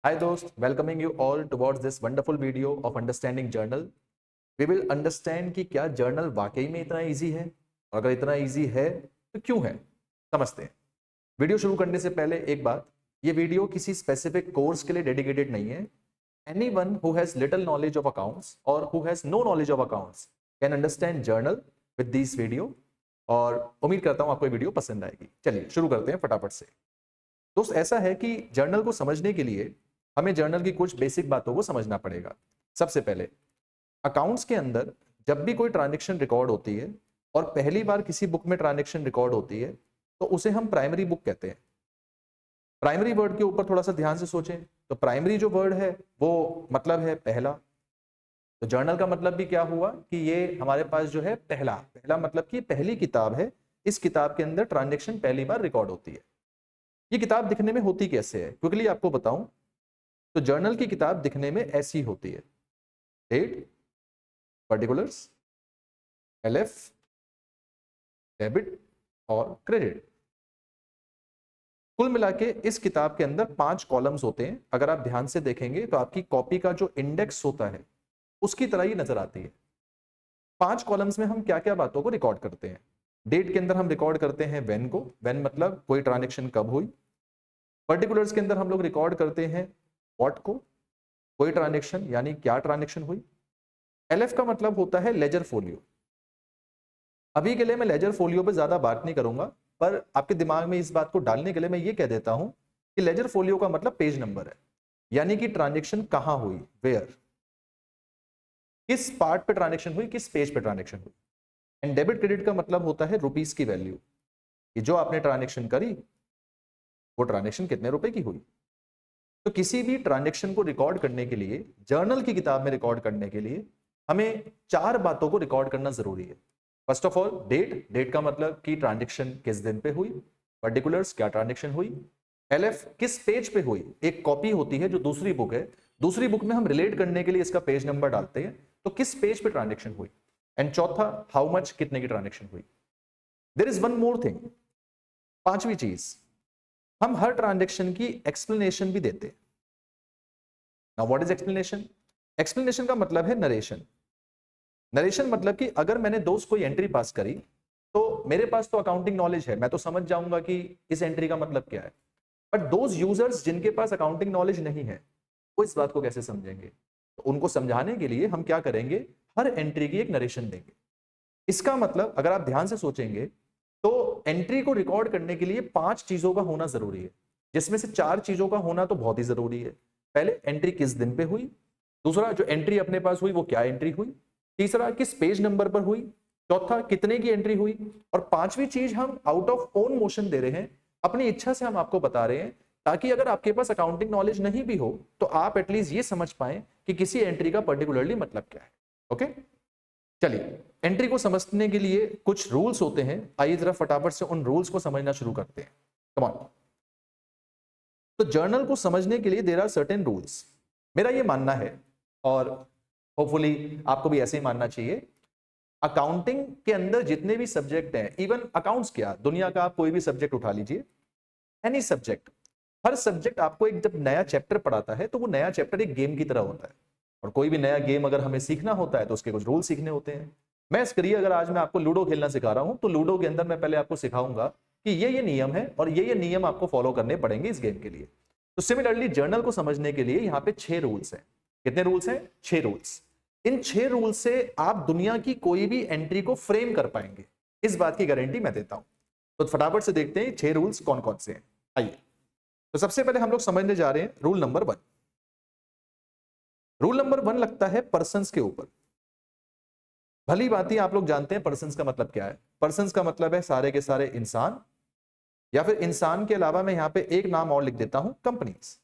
Hi दोस्त, welcoming you all towards this wonderful video of understanding journal. We will understand कि क्या journal वाकई में इतना इजी है, और अगर इतना इजी है तो क्यों है, समझते हैं। वीडियो शुरू करने से पहले एक बात, ये वीडियो किसी स्पेसिफिक कोर्स के लिए डेडिकेटेड नहीं है। Anyone who has little knowledge of accounts or who has no knowledge of accounts can understand journal with this video, और उम्मीद करता हूँ आपको ये वीडियो पसंद आएगी। चलिए शुरू करते हैं फटाफट से। दोस्त, ऐसा है कि जर्नल को समझने के लिए हमें जर्नल की कुछ बेसिक बातों को समझना पड़ेगा। सबसे पहले, अकाउंट्स के अंदर जब भी कोई ट्रांजैक्शन रिकॉर्ड होती है और पहली बार किसी बुक में ट्रांजैक्शन रिकॉर्ड होती है तो उसे हम प्राइमरी बुक कहते हैं। प्राइमरी वर्ड के ऊपर थोड़ा सा ध्यान से सोचें तो प्राइमरी जो वर्ड है वो मतलब है पहला। तो जर्नल का मतलब भी क्या हुआ कि ये हमारे पास जो है पहला मतलब कि पहली किताब है। इस किताब के अंदर ट्रांजैक्शन पहली बार रिकॉर्ड होती है। ये किताब दिखने में होती कैसे है, क्विकली आपको बताऊं तो जर्नल की किताब दिखने में ऐसी होती है। डेट, पर्टिकुलर्स, एलएफ, डेबिट और क्रेडिट। कुल मिला के इस किताब के अंदर 5 कॉलम्स होते हैं। अगर आप ध्यान से देखेंगे तो आपकी कॉपी का जो इंडेक्स होता है उसकी तरह ही नजर आती है। 5 कॉलम्स में हम क्या क्या बातों को रिकॉर्ड करते हैं। डेट के अंदर हम रिकॉर्ड करते हैं व्हेन को, व्हेन मतलब कोई ट्रांजैक्शन कब हुई। पर्टिकुलर्स के अंदर हम लोग रिकॉर्ड करते हैं व्हाट को, कोई ट्रांजैक्शन यानी क्या ट्रांजैक्शन हुई। एलएफ का मतलब होता है लेजर फोलियो। अभी के लिए मैं लेजर फोलियो पे ज्यादा बात नहीं करूंगा, पर आपके दिमाग में इस बात को डालने के लिए मैं ये कह देता हूं कि लेजर फोलियो का मतलब पेज नंबर है, यानी कि ट्रांजैक्शन कहां हुई, वेयर, किस पार्ट पे ट्रांजैक्शन हुई, किस पेज पे ट्रांजैक्शन हुई। एंड डेबिट क्रेडिट का मतलब होता है रुपीस की वैल्यू, कि जो आपने ट्रांजैक्शन करी वो ट्रांजैक्शन कितने रुपए की हुई। तो किसी भी ट्रांजैक्शन को रिकॉर्ड करने के लिए, जर्नल की किताब में रिकॉर्ड करने के लिए हमें 4 बातों को रिकॉर्ड करना जरूरी है। फर्स्ट ऑफ ऑल डेट का मतलब कि ट्रांजैक्शन किस दिन पे हुई। पर्टिकुलर्स, क्या ट्रांजैक्शन हुई। एलएफ, किस पेज पे हुई। एक कॉपी होती है जो दूसरी बुक है, दूसरी बुक में हम रिलेट करने के लिए इसका पेज नंबर डालते हैं, तो किस पेज पे ट्रांजैक्शन हुई। एंड चौथा, हाउ मच, कितने की ट्रांजैक्शन हुई। There is one more thing, 5वीं चीज, हम हर ट्रांजैक्शन की एक्सप्लेनेशन भी देते हैं। Now what is explanation? Explanation का मतलब है नरेशन। नरेशन मतलब कि अगर मैंने दोस्त कोई एंट्री पास करी तो मेरे पास तो अकाउंटिंग नॉलेज है, मैं तो समझ जाऊंगा कि इस एंट्री का मतलब क्या है। बट दोज यूजर्स जिनके पास अकाउंटिंग नॉलेज नहीं है वो इस बात को कैसे समझेंगे? तो उनको समझाने के लिए हम क्या करेंगे, हर एंट्री की एक नरेशन देंगे। इसका मतलब अगर आप ध्यान से सोचेंगे तो एंट्री को रिकॉर्ड करने के लिए 5 चीजों का होना जरूरी है, जिसमें से 4 चीजों का होना तो बहुत ही जरूरी है। पहले, एंट्री किस दिन पे हुई। दूसरा, जो एंट्री अपने पास हुई वो क्या एंट्री हुई। तीसरा, किस पेज नंबर पर हुई। चौथा, कितने की एंट्री हुई। और 5वीं चीज, हम आउट ऑफ ओन मोशन दे रहे हैं, अपनी इच्छा से हम आपको बता रहे हैं, ताकि अगर आपके पास अकाउंटिंग नॉलेज नहीं भी हो तो आप एटलीस्ट ये समझ पाए कि किसी एंट्री का पर्टिकुलरली मतलब क्या है। ओके, चलिए एंट्री को समझने के लिए कुछ रूल्स होते हैं। आइए जरा फटाफट से उन रूल्स को समझना शुरू करते हैं। Come on. तो जर्नल को समझने के लिए देयर आर सर्टेन रूल्स। मेरा ये मानना है, और होपफुली आपको भी ऐसे ही मानना चाहिए, अकाउंटिंग के अंदर जितने भी सब्जेक्ट हैं, इवन अकाउंट्स क्या, दुनिया का आप कोई भी सब्जेक्ट उठा लीजिए, एनी सब्जेक्ट, हर सब्जेक्ट आपको एक जब नया चैप्टर पढ़ाता है तो वो नया चैप्टर एक गेम की तरह होता है। और कोई भी नया गेम अगर हमें सीखना होता है तो उसके कुछ रूल सीखने होते हैं। मैं इसके लिए अगर आज मैं आपको लूडो खेलना सिखा रहा हूं तो लूडो के अंदर मैं पहले आपको सिखाऊंगा कि ये नियम है और ये नियम आपको फॉलो करने पड़ेंगे इस गेम के लिए। तो सिमिलरली जर्नल को समझने के लिए यहाँ पे 6 रूल्स हैं। कितने रूल्स हैं? 6 रूल्स। इन 6 रूल्स से आप दुनिया की कोई भी एंट्री को फ्रेम कर पाएंगे, इस बात की गारंटी मैं देता हूं। तो फटाफट से देखते हैं 6 रूल्स कौन कौन से हैं। आइए, तो सबसे पहले हम लोग समझने जा रहे हैं रूल नंबर 1। रूल नंबर 1 लगता है पर्सन्स के ऊपर। भली बात ही आप लोग जानते हैं पर्सन्स का मतलब क्या है। पर्सन्स का मतलब है सारे के सारे इंसान, या फिर इंसान के अलावा मैं यहां पे एक नाम और लिख देता हूं, कंपनीज।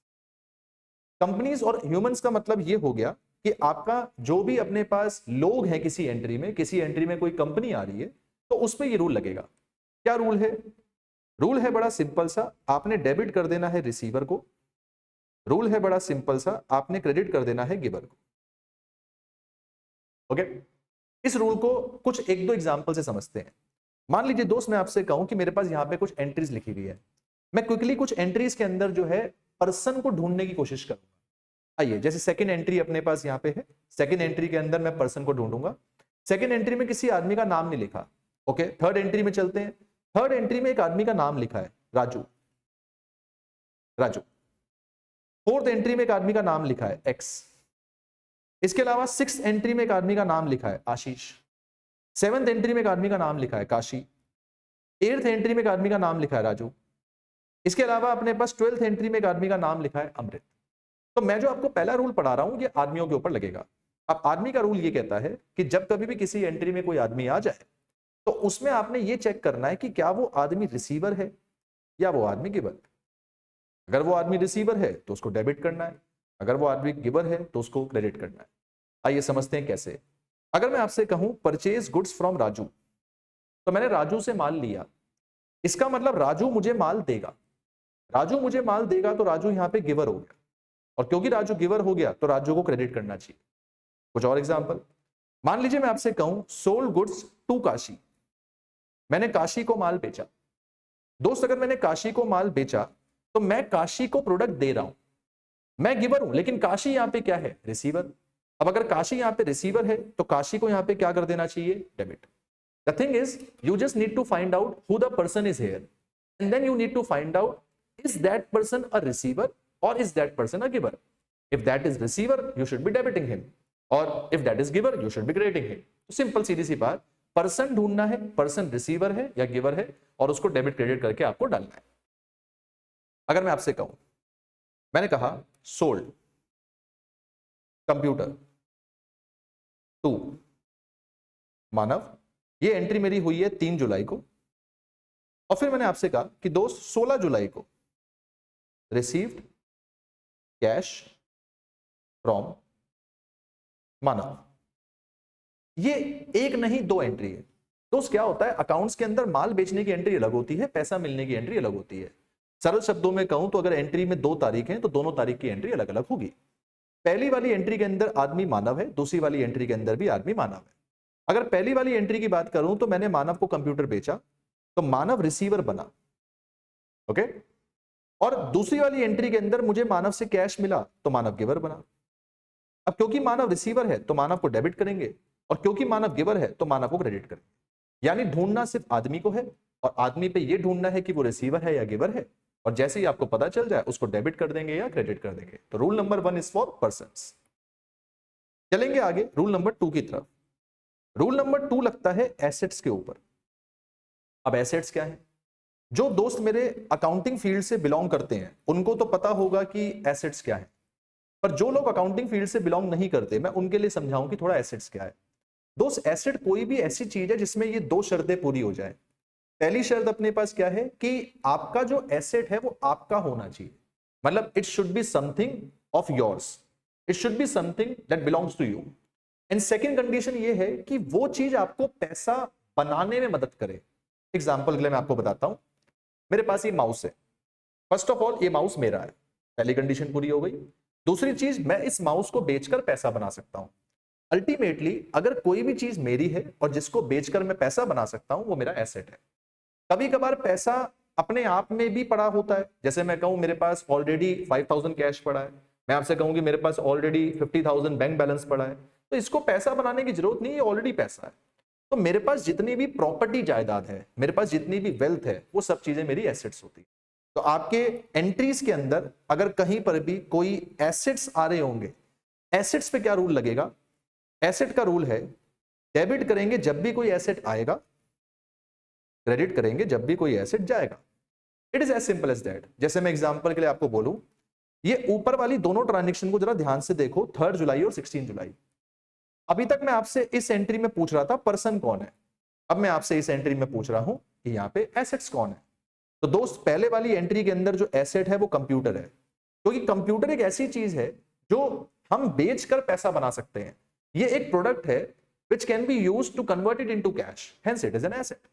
कंपनीज और ह्यूमंस का मतलब ये हो गया कि आपका जो भी अपने पास लोग हैं किसी एंट्री में, किसी एंट्री में कोई कंपनी आ रही है तो उस पर ये रूल लगेगा। क्या रूल है? रूल है बड़ा सिंपल सा, आपने डेबिट कर देना है रिसीवर को। रूल है बड़ा सिंपल सा, आपने क्रेडिट कर देना है गिवर को। ओके, इस रूल को कुछ 1-2 एग्जांपल से समझते हैं। मान लीजिए दोस्त, मैं आपसे कहूं कि मेरे पास यहां पे कुछ एंट्रीज लिखी हुई है, मैं क्विकली कुछ एंट्रीज के अंदर जो है पर्सन को ढूंढने की कोशिश करूंगा। आइए, जैसे सेकंड एंट्री अपने पास यहाँ पे है, सेकंड एंट्री के अंदर मैं पर्सन को ढूंढूंगा, सेकंड एंट्री में किसी आदमी का नाम नहीं लिखा। ओके, थर्ड एंट्री में चलते हैं, थर्ड एंट्री में एक आदमी का नाम लिखा है राजू, राजू। फोर्थ एंट्री में एक आदमी का नाम लिखा है एक्स। इसके अलावा सिक्स एंट्री में एक आदमी का नाम लिखा है आशीष। सेवंथ एंट्री में एक आदमी का नाम लिखा है काशी। एट्थ एंट्री में एक आदमी का नाम लिखा है राजू। इसके अलावा अपने पास ट्वेल्थ एंट्री में एक आदमी का नाम लिखा है अमृत। तो मैं जो आपको पहला रूल पढ़ा रहा हूं ये आदमियों के ऊपर लगेगा। अब आदमी का रूल ये कहता है कि जब कभी भी किसी एंट्री में कोई आदमी आ जाए तो उसमें आपने ये चेक करना है कि क्या वो आदमी रिसीवर है या वो आदमी गिवर। अगर वो आदमी रिसीवर है तो उसको डेबिट करना है, अगर वो आदमी गिवर है तो उसको क्रेडिट करना है। आइए समझते हैं कैसे। अगर मैं आपसे कहूं परचेज गुड्स फ्रॉम राजू, तो मैंने राजू से माल लिया, इसका मतलब राजू मुझे माल देगा। राजू मुझे माल देगा तो राजू यहां पे गिवर हो गया, और क्योंकि राजू गिवर हो गया तो राजू को क्रेडिट करना चाहिए। कुछ और एग्जांपल, मान लीजिए मैं आपसे कहूं सोल्ड गुड्स टू काशी, मैंने काशी को माल बेचा। दोस्त अगर मैंने काशी को माल बेचा तो मैं काशी को प्रोडक्ट दे रहा हूं, मैं गिवर हूं, लेकिन काशी यहां पे क्या है, रिसीवर। अब अगर काशी यहां पे रिसीवर है तो काशी को यहां पे क्या कर देना चाहिए, debit. The thing is you just need to find out who the person is here and then you need to find out is that person a receiver or is that person a giver? If that is receiver, you should be debiting him, or if that is giver, you should be crediting him. तो simple सीधी सी बात, person ढूंढना है, person receiver है या giver है, और उसको debit credit करके आपको डालना है। अगर मैं आपसे कहूं, मैंने कहा सोल्ड कंप्यूटर टू मानव, ये एंट्री मेरी हुई है 3 जुलाई को, और फिर मैंने आपसे कहा कि दोस्त 16 जुलाई को रिसीव्ड कैश फ्रॉम मानव। ये एक नहीं 2 एंट्री है। दोस्त क्या होता है, अकाउंट्स के अंदर माल बेचने की एंट्री अलग होती है, पैसा मिलने की एंट्री अलग होती है। सरल शब्दों में कहूं तो अगर एंट्री में 2 तारीख हैं तो दोनों तारीख की एंट्री अलग अलग होगी। पहली वाली एंट्री के अंदर आदमी मानव है, दूसरी वाली एंट्री के अंदर भी आदमी मानव है। अगर पहली वाली एंट्री की बात करूं तो मैंने मानव को कंप्यूटर बेचा तो मानव रिसीवर बना, ओके। और दूसरी वाली एंट्री के अंदर मुझे मानव से कैश मिला तो मानव गिवर बना। अब क्योंकि मानव रिसीवर है तो मानव को डेबिट करेंगे, और क्योंकि मानव गिवर है तो मानव को क्रेडिट करेंगे। यानी ढूंढना सिर्फ आदमी को है, और आदमी पे ये ढूंढना है कि वो रिसीवर है या गिवर है, और जैसे ही आपको पता चल जाए उसको डेबिट कर देंगे या क्रेडिट कर देंगे। तो rule number 1 is for persons. चलेंगे आगे रूल नंबर 2 की तरफ। रूल नंबर 2 लगता है एसेट्स के ऊपर। अब एसेट्स क्या है, जो दोस्त मेरे अकाउंटिंग फील्ड से बिलोंग करते हैं उनको तो पता होगा कि एसेट्स क्या है, पर जो लोग अकाउंटिंग फील्ड से बिलोंग नहीं करते, मैं उनके लिए समझाऊं कि थोड़ा एसेट्स क्या है। दोस्त एसेट कोई भी ऐसी चीज है जिसमें ये 2 शर्तें पूरी हो जाए। पहली शर्त अपने पास क्या है कि आपका जो एसेट है वो आपका होना चाहिए, मतलब it should be something of yours, it should be something that belongs to you. And second condition ये है कि वो चीज आपको पैसा बनाने में मदद करे। एग्जाम्पल के लिए मैं आपको बताता हूं, मेरे पास ये माउस है, फर्स्ट ऑफ ऑल ये माउस मेरा है, पहली कंडीशन पूरी हो गई। दूसरी चीज, मैं इस माउस को बेचकर पैसा बना सकता हूं। अल्टीमेटली अगर कोई भी चीज मेरी है और जिसको बेचकर मैं पैसा बना सकता हूं वो मेरा एसेट है। कभी कभार पैसा अपने आप में भी पड़ा होता है, जैसे मैं कहूं मेरे पास ऑलरेडी 5000 कैश पड़ा है, मैं आपसे कहूं कि मेरे पास ऑलरेडी 50,000 बैंक बैलेंस पड़ा है, तो इसको पैसा बनाने की जरूरत नहीं है, ऑलरेडी पैसा है। तो मेरे पास जितनी भी प्रॉपर्टी जायदाद है, मेरे पास जितनी भी वेल्थ है, वो सब चीजें मेरी एसेट्स होती है। तो आपके एंट्रीज के अंदर अगर कहीं पर भी कोई एसेट्स आ रहे होंगे, एसेट्स पे क्या रूल लगेगा, एसेट का रूल है डेबिट करेंगे जब भी कोई एसेट आएगा, क्रेडिट करेंगे जब भी कोई एसेट जाएगा। It is as simple as that. जैसे मैं एग्जांपल के लिए आपको बोलूं, ये ऊपर वाली दोनों ट्रांजेक्शन को जरा ध्यान से देखो, 3 जुलाई और 16 जुलाई। अभी तक मैं आपसे इस एंट्री में पूछ रहा था पर्सन कौन है, अब मैं आपसे इस एंट्री में पूछ रहा हूं कि यहाँ पे एसेट्स कौन है। तो दोस्त पहले वाली एंट्री के अंदर जो एसेट है वो कंप्यूटर है, क्योंकि कंप्यूटर एक ऐसी चीज है जो हम बेचकर पैसा बना सकते हैं। ये एक प्रोडक्ट है which can be used to convert it into cash, hence it is an asset।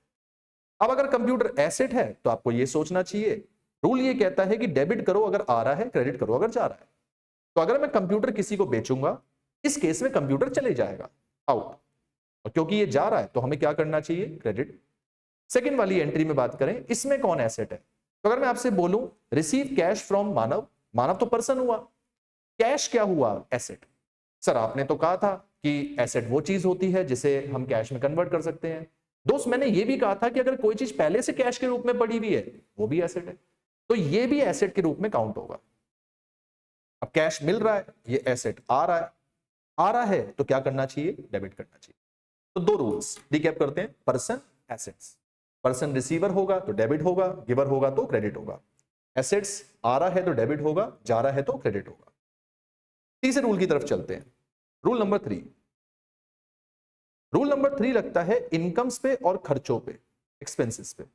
अब अगर कंप्यूटर एसेट है तो आपको ये सोचना चाहिए, रूल ये कहता है कि डेबिट करो अगर आ रहा है, क्रेडिट करो अगर जा रहा है। तो अगर मैं कंप्यूटर किसी को बेचूंगा, इस केस में कंप्यूटर चले जाएगा आउट, और क्योंकि ये जा रहा है तो हमें क्या करना चाहिए, क्रेडिट। सेकंड वाली एंट्री में बात करें, इसमें कौन एसेट है, तो अगर मैं आपसे बोलूं रिसीव कैश फ्रॉम मानव, मानव तो पर्सन हुआ, कैश क्या हुआ? एसेट। सर आपने तो कहा था कि एसेट वो चीज होती है जिसे हम कैश में कन्वर्ट कर सकते हैं। दोस्त मैंने ये भी कहा था कि अगर कोई चीज पहले से कैश के रूप में पड़ी हुई है वो भी एसेट है, तो ये भी एसेट के रूप में काउंट होगा। अब कैश मिल रहा है, ये एसेट आ रहा है, आ रहा है तो क्या करना चाहिए? डेबिट करना चाहिए। तो दो रूल्स रिकैप करते हैं। Person, assets. पर्सन रिसीवर होगा तो डेबिट होगा, गिवर होगा तो क्रेडिट होगा। एसेट्स आ रहा है तो डेबिट होगा, जा रहा है तो क्रेडिट होगा। तीसरे रूल की तरफ चलते हैं। Rule number 3। रूल नंबर 3 लगता है इनकम्स पे और खर्चों पे, एक्सपेंसेस पे।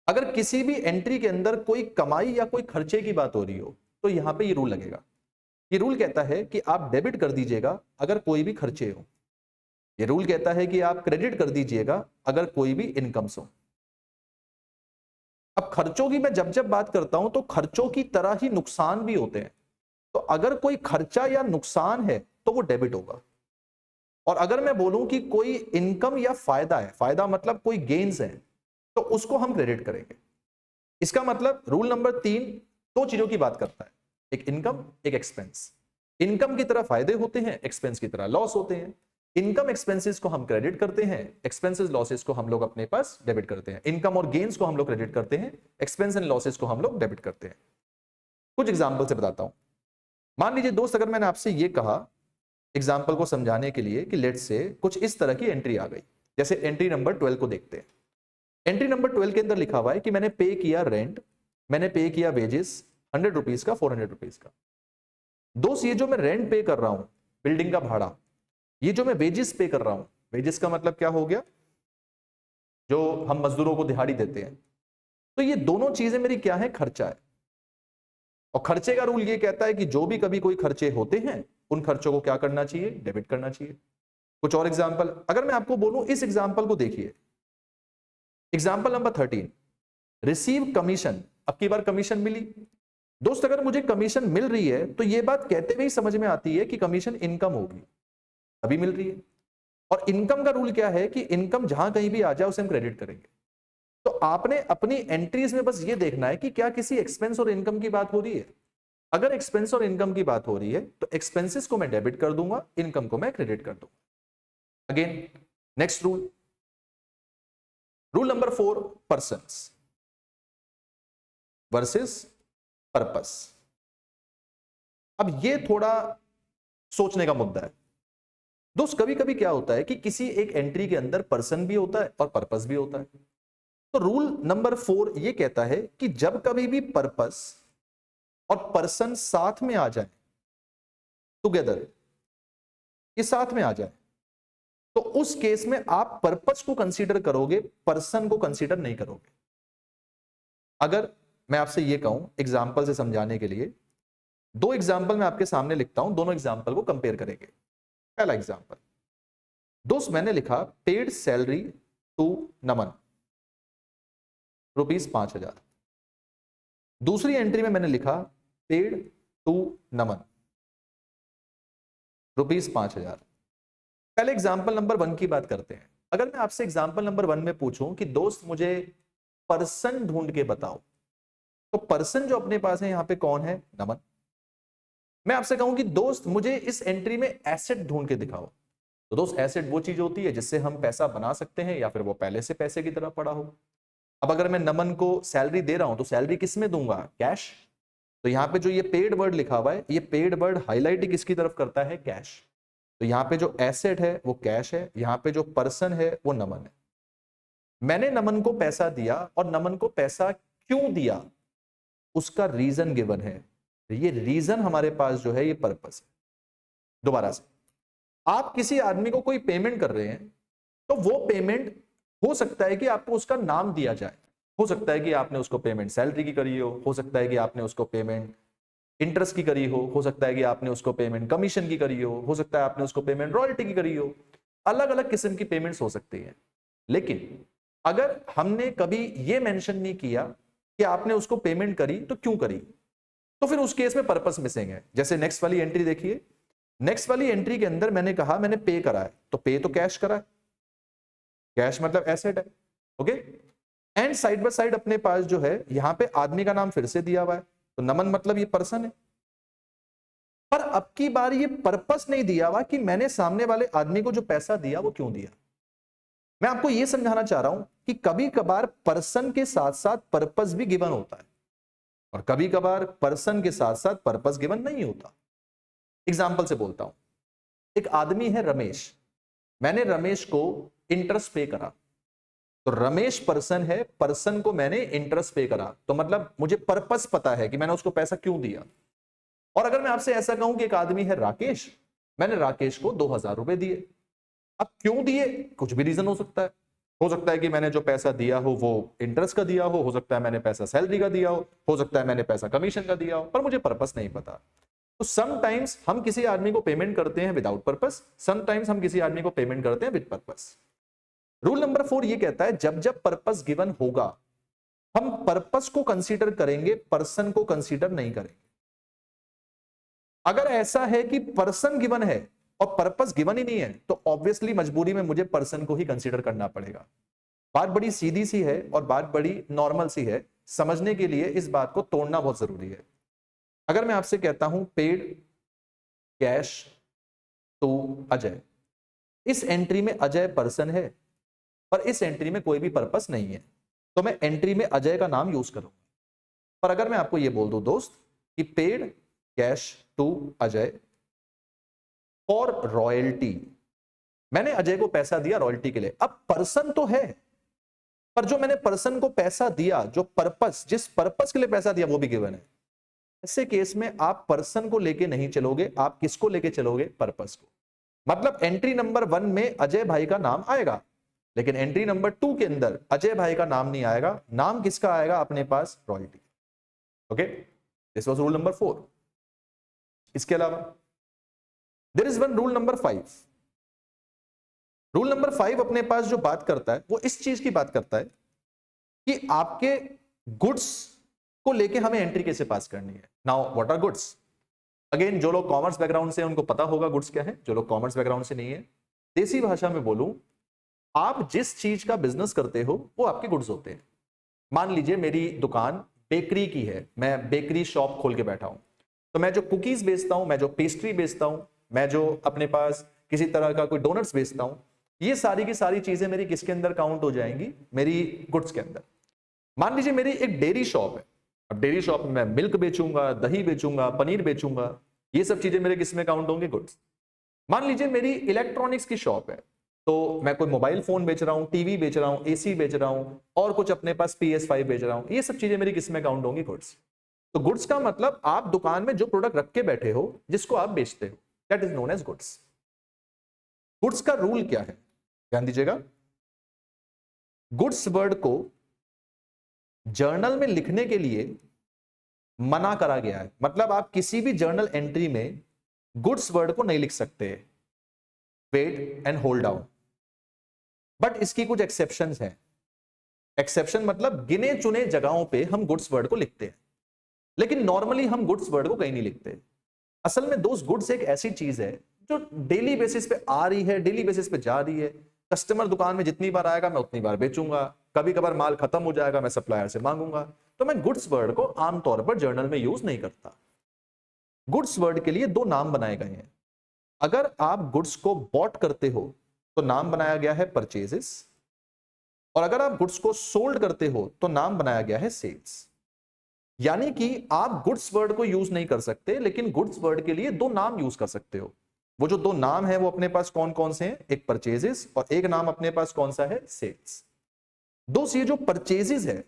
अगर किसी भी एंट्री के अंदर कोई कमाई या कोई खर्चे की बात हो रही हो तो यहां पे ये रूल लगेगा। ये रूल कहता है कि आप डेबिट कर दीजिएगा अगर कोई भी खर्चे हो। ये रूल कहता है कि आप क्रेडिट कर दीजिएगा अगर कोई भी इनकम्स हो। अब खर्चों की मैं जब जब बात करता हूं तो खर्चों की तरह ही नुकसान भी होते हैं। तो अगर कोई खर्चा या नुकसान है तो वो डेबिट होगा। और अगर मैं बोलूं कि कोई इनकम या फायदा है, फायदा मतलब कोई गेन्स है, तो उसको हम क्रेडिट करेंगे। इसका मतलब रूल नंबर 3 दो चीजों की बात करता है, एक इनकम, एक एक्सपेंस। इनकम की तरह फायदे होते हैं, एक्सपेंस की तरह लॉस होते हैं। इनकम एक्सपेंसेस को हम क्रेडिट करते हैं, एक्सपेंसेस लॉसेस को हम लोग अपने पास डेबिट करते हैं। इनकम और गेन्स को हम लोग क्रेडिट करते हैं, एक्सपेंस एंड लॉसेस को हम लोग डेबिट करते हैं। कुछ एग्जांपल से बताता हूं। मान लीजिए दोस्त, अगर मैंने आपसे ये कहा एग्जाम्पल को समझाने के लिए कि लेट से कुछ इस तरह की एंट्री आ गई, जैसे एंट्री नंबर 12 को देखते हैं। एंट्री नंबर 12 के अंदर लिखा हुआ है कि मैंने पे किया रेंट, मैंने पे किया वेजेस 100 रुपीज का, 400 रुपीज का। दोस्त ये जो मैं रेंट पे कर रहा हूं, बिल्डिंग का भाड़ा, ये जो मैं वेजेस पे कर रहा हूं, वेजेस का मतलब क्या हो गया? जो हम मजदूरों को दिहाड़ी देते हैं। तो ये दोनों चीजें मेरी क्या है? खर्चा है। और खर्चे का रूल ये कहता है कि जो भी कभी कोई खर्चे होते हैं उन खर्चों को क्या करना चाहिए? डेबिट करना चाहिए। कुछ और एग्जांपल अगर मैं आपको बोलूं, इस एग्जांपल को देखिए, एग्जांपल नंबर 13, रिसीव कमीशन। अब की बार कमीशन मिली। दोस्त अगर मुझे कमीशन मिल रही है तो यह बात कहते हुए ही समझ में आती है कि कमीशन इनकम होगी, अभी मिल रही है। और इनकम का रूल क्या है कि इनकम जहां कहीं भी आ जाए उसे हम क्रेडिट करेंगे। तो आपने अपनी एंट्रीज में बस ये देखना है कि क्या किसी एक्सपेंस और इनकम की बात हो रही है। अगर एक्सपेंस और इनकम की बात हो रही है तो एक्सपेंसेस को मैं डेबिट कर दूंगा, इनकम को मैं क्रेडिट कर दूंगा। Again next rule, rule number 4, persons versus purpose. अब ये थोड़ा सोचने का मुद्दा है। दोस्त कभी कभी क्या होता है कि किसी एक एंट्री के अंदर पर्सन भी होता है और पर्पस भी होता है। तो रूल नंबर 4 ये कहता है कि जब कभी भी पर्पस और पर्सन साथ में आ जाए, टुगेदर, ये साथ में आ जाए, तो उस केस में आप पर्पस को कंसीडर करोगे, पर्सन को कंसीडर नहीं करोगे। अगर मैं आपसे ये कहूं एग्जांपल से समझाने के लिए, दो एग्जांपल मैं आपके सामने लिखता हूं, दोनों एग्जांपल को कंपेयर करेंगे। पहला एग्जांपल, दोस्त मैंने लिखा पेड सैलरी टू नमन ₹5000। दूसरी एंट्री में मैंने लिखा पेड टू नमन ₹5000। पहले एग्जांपल नंबर 1 की बात करते हैं। अगर मैं आपसे एग्जांपल नंबर 1 में पूछूं कि दोस्त मुझे पर्सन ढूंढ के बताओ, तो पर्सन जो अपने पास है यहां पे कौन है? नमन। मैं आपसे कहूं कि दोस्त मुझे इस एंट्री में एसेट ढूंढ के दिखाओ, तो दोस्त एसेट वो चीज होती है जिससे हम पैसा बना सकते हैं या फिर वो पहले से पैसे की तरह पड़ा हो। अब अगर मैं नमन को सैलरी दे रहा हूं तो सैलरी किस में दूंगा? कैश। तो यहां पे जो ये पेड वर्ड लिखा हुआ है, ये पेड वर्ड हाईलाइट ही किसकी तरफ करता है? कैश। तो यहां पे जो एसेट है वो कैश है, यहां पे जो पर्सन है वो नमन है। मैंने नमन को पैसा दिया और नमन को पैसा क्यों दिया उसका रीजन गिवन है। ये रीजन हमारे पास जो है ये पर्पस है। दोबारा से, आप किसी आदमी को कोई पेमेंट कर रहे हैं तो वो पेमेंट हो सकता है कि आपको उसका नाम दिया जाए, हो सकता है कि आपने उसको पेमेंट सैलरी की करी हो सकता है कि आपने उसको पेमेंट इंटरेस्ट की करी हो सकता है कि आपने उसको पेमेंट कमीशन की करी हो सकता है आपने उसको पेमेंट रॉयल्टी की करी हो। अलग अलग किस्म की पेमेंट्स हो सकती हैं। लेकिन अगर हमने कभी ये मेंशन नहीं किया कि आपने उसको पेमेंट करी तो क्यों करी, तो फिर उस केस में पर्पस मिसिंग है। जैसे नेक्स्ट वाली एंट्री देखिए, नेक्स्ट वाली एंट्री के अंदर मैंने कहा मैंने पे करा है, तो पे तो कैश करा है, कैश मतलब एसेट है। Okay, and side by side अपने पास जो है यहां पे आदमी का नाम फिर से दिया हुआ है, तो नमन मतलब ये पर्सन है। पर अब की बार ये पर्पस नहीं दिया हुआ कि मैंने सामने वाले आदमी को जो पैसा दिया वो क्यों दिया। मैं आपको यह समझाना चाह रहा हूं कि कभी कभार पर्सन के साथ साथ पर्पस भी गिवन होता है और कभी कभार पर्सन के साथ साथ पर्पस गिवन नहीं होता। एग्जाम्पल से बोलता हूं, एक आदमी है रमेश, मैंने रमेश को इंटरेस्ट पे करा, तो रमेश पर्सन है, पर्सन को मैंने इंटरेस्ट पे करा, तो मतलब मुझे पर्पस पता है कि मैंने उसको पैसा क्यों दिया। और अगर मैं आपसे ऐसा कहूं कि एक आदमी है राकेश, मैंने राकेश को 2000 रुपए दिए, अब क्यों दिए, कुछ भी रीजन हो सकता है कि मैंने जो पैसा दिया हो वो इंटरेस्ट का दिया हो सकता है मैंने पैसा सैलरी का दिया हो सकता है मैंने पैसा कमीशन का दिया हो, पर मुझे पर्पस नहीं पता। तो समटाइम्स हम किसी आदमी को पेमेंट करते हैं विदाउट पर्पस, समटाइम्स हम किसी आदमी को पेमेंट करते हैं विद पर्पस। रूल नंबर 4 ये कहता है जब जब पर्पस गिवन होगा हम पर्पस को कंसीडर करेंगे, पर्सन को कंसीडर नहीं करेंगे। अगर ऐसा है कि पर्सन गिवन है और पर्पस गिवन ही नहीं है तो ऑब्वियसली मजबूरी में मुझे पर्सन को ही कंसीडर करना पड़ेगा। बात बड़ी सीधी सी है और बात बड़ी नॉर्मल सी है, समझने के लिए इस बात को तोड़ना बहुत जरूरी है। अगर मैं आपसे कहता हूं पेड कैश टू अजय, इस एंट्री में अजय पर्सन है पर इस एंट्री में कोई भी पर्पस नहीं है, तो मैं एंट्री में अजय का नाम यूज करूंगा। पर अगर मैं आपको यह बोल दूं दोस्त कि paid cash to Ajay for royalty, मैंने अजय को पैसा दिया रॉयल्टी के लिए, अब पर्सन तो है पर जो मैंने पर्सन को पैसा दिया, जो पर्पस, जिस पर्पस के लिए पैसा दिया वो भी गिवन है। ऐसे केस में आप पर्सन को लेके नहीं चलोगे, आप किसको लेके चलोगे, पर्पस को। मतलब एंट्री नंबर 1 में अजय भाई का नाम आएगा लेकिन एंट्री नंबर 2 के अंदर अजय भाई का नाम नहीं आएगा, नाम किसका आएगा अपने पास, royalty. Okay, this was rule number 4। इसके अलावा there is one rule number 5। Rule number 5 अपने पास जो बात करता है वो इस चीज की बात करता है कि आपके गुड्स को लेके हमें एंट्री कैसे पास करनी है। Now what are goods, again जो लोग कॉमर्स बैकग्राउंड से उनको पता होगा गुड्स क्या है, जो लोग कॉमर्स बैकग्राउंड से नहीं है, देसी भाषा में बोलूं, आप जिस चीज का बिजनेस करते हो वो आपके गुड्स होते हैं। मान लीजिए मेरी दुकान बेकरी की है, मैं बेकरी शॉप खोल के बैठा हूं, तो मैं जो कुकीज बेचता हूं, मैं जो पेस्ट्री बेचता हूं, मैं जो अपने पास किसी तरह का कोई डोनट्स बेचता हूं, ये सारी की सारी चीजें मेरी किसके अंदर काउंट हो जाएंगी, मेरी गुड्स के अंदर। मान लीजिए मेरी एक डेयरी शॉप है, अब डेयरी शॉप में मैं मिल्क बेचूंगा, दही बेचूंगा, पनीर बेचूंगा, ये सब चीजें मेरे किस में काउंट होंगे, गुड्स। मान लीजिए मेरी इलेक्ट्रॉनिक्स की शॉप है, तो मैं कोई मोबाइल फोन बेच रहा हूं, टीवी बेच रहा हूं, एसी बेच रहा हूं और कुछ अपने पास PS5 बेच रहा हूं, ये सब चीजें मेरी किस में काउंट होंगी, गुड्स। तो गुड्स का मतलब आप दुकान में जो प्रोडक्ट रख के बैठे हो, जिसको आप बेचते हो, that is known as goods. Goods का रूल क्या है, ध्यान दीजिएगा, गुड्स वर्ड को जर्नल में लिखने के लिए मना करा गया है। मतलब आप किसी भी जर्नल एंट्री में गुड्स वर्ड को नहीं लिख सकते, wait and hold down. But इसकी कुछ एक्सेप्शंस हैं। एक्सेप्शन मतलब गिने चुने जगहों पे हम गुड्स वर्ड को लिखते हैं, लेकिन नॉर्मली हम गुड्स वर्ड को कहीं नहीं लिखते। असल में दोस्त गुड्स एक ऐसी चीज है जो डेली बेसिस पे आ रही है, डेली बेसिस पे जा रही है। कस्टमर दुकान में जितनी बार आएगा मैं उतनी बार बेचूंगा, कभी कभार माल खत्म हो जाएगा मैं सप्लायर से मांगूंगा, तो मैं गुड्स वर्ड को आमतौर पर जर्नल में यूज नहीं करता। गुड्स वर्ड के लिए 2 नाम बनाए गए हैं। अगर आप गुड्स को बॉट करते हो तो नाम बनाया गया है परचेजेस, और अगर आप गुड्स को सोल्ड करते हो तो नाम बनाया गया है सेल्स। यानी कि आप गुड्स वर्ड को यूज नहीं कर सकते, लेकिन गुड्स वर्ड के लिए 2 नाम यूज कर सकते हो। वो जो 2 नाम है वो अपने पास कौन कौन से हैं, एक परचेजेस और एक नाम अपने पास कौन सा है, सेल्स। दोस्त ये जो परचेजेस है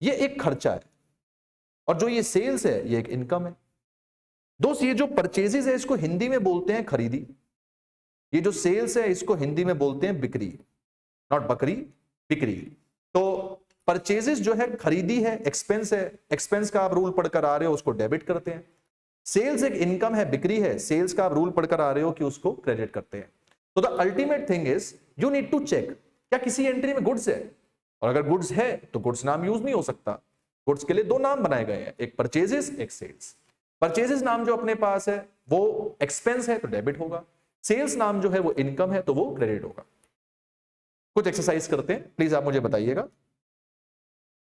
ये एक खर्चा है और जो ये सेल्स है ये एक इनकम है। दोस्त ये जो परचेजेस है इसको हिंदी में बोलते हैं खरीदी, ये जो सेल्स है इसको हिंदी में बोलते हैं बिक्री, नॉट बकरी, बिक्री। तो परचेजेस जो है खरीदी है, एक्सपेंस है, एक्सपेंस का आप रूल पढ़कर आ रहे हो उसको डेबिट करते हैं। सेल्स एक इनकम है, बिक्री है, सेल्स का आप रूल पढ़कर आ रहे हो कि उसको क्रेडिट करते हैं। तो the ultimate thing is you need to check क्या किसी एंट्री में गुड्स है, और अगर गुड्स है तो गुड्स नाम यूज नहीं हो सकता। गुड्स के लिए 2 नाम बनाए गए हैं, एक परचेजेस एक सेल्स। परचेजेस नाम जो अपने पास है वो एक्सपेंस है तो डेबिट होगा, सेल्स नाम जो है वो इनकम है तो वो क्रेडिट होगा। कुछ एक्सरसाइज करते हैं, प्लीज आप मुझे बताइएगा।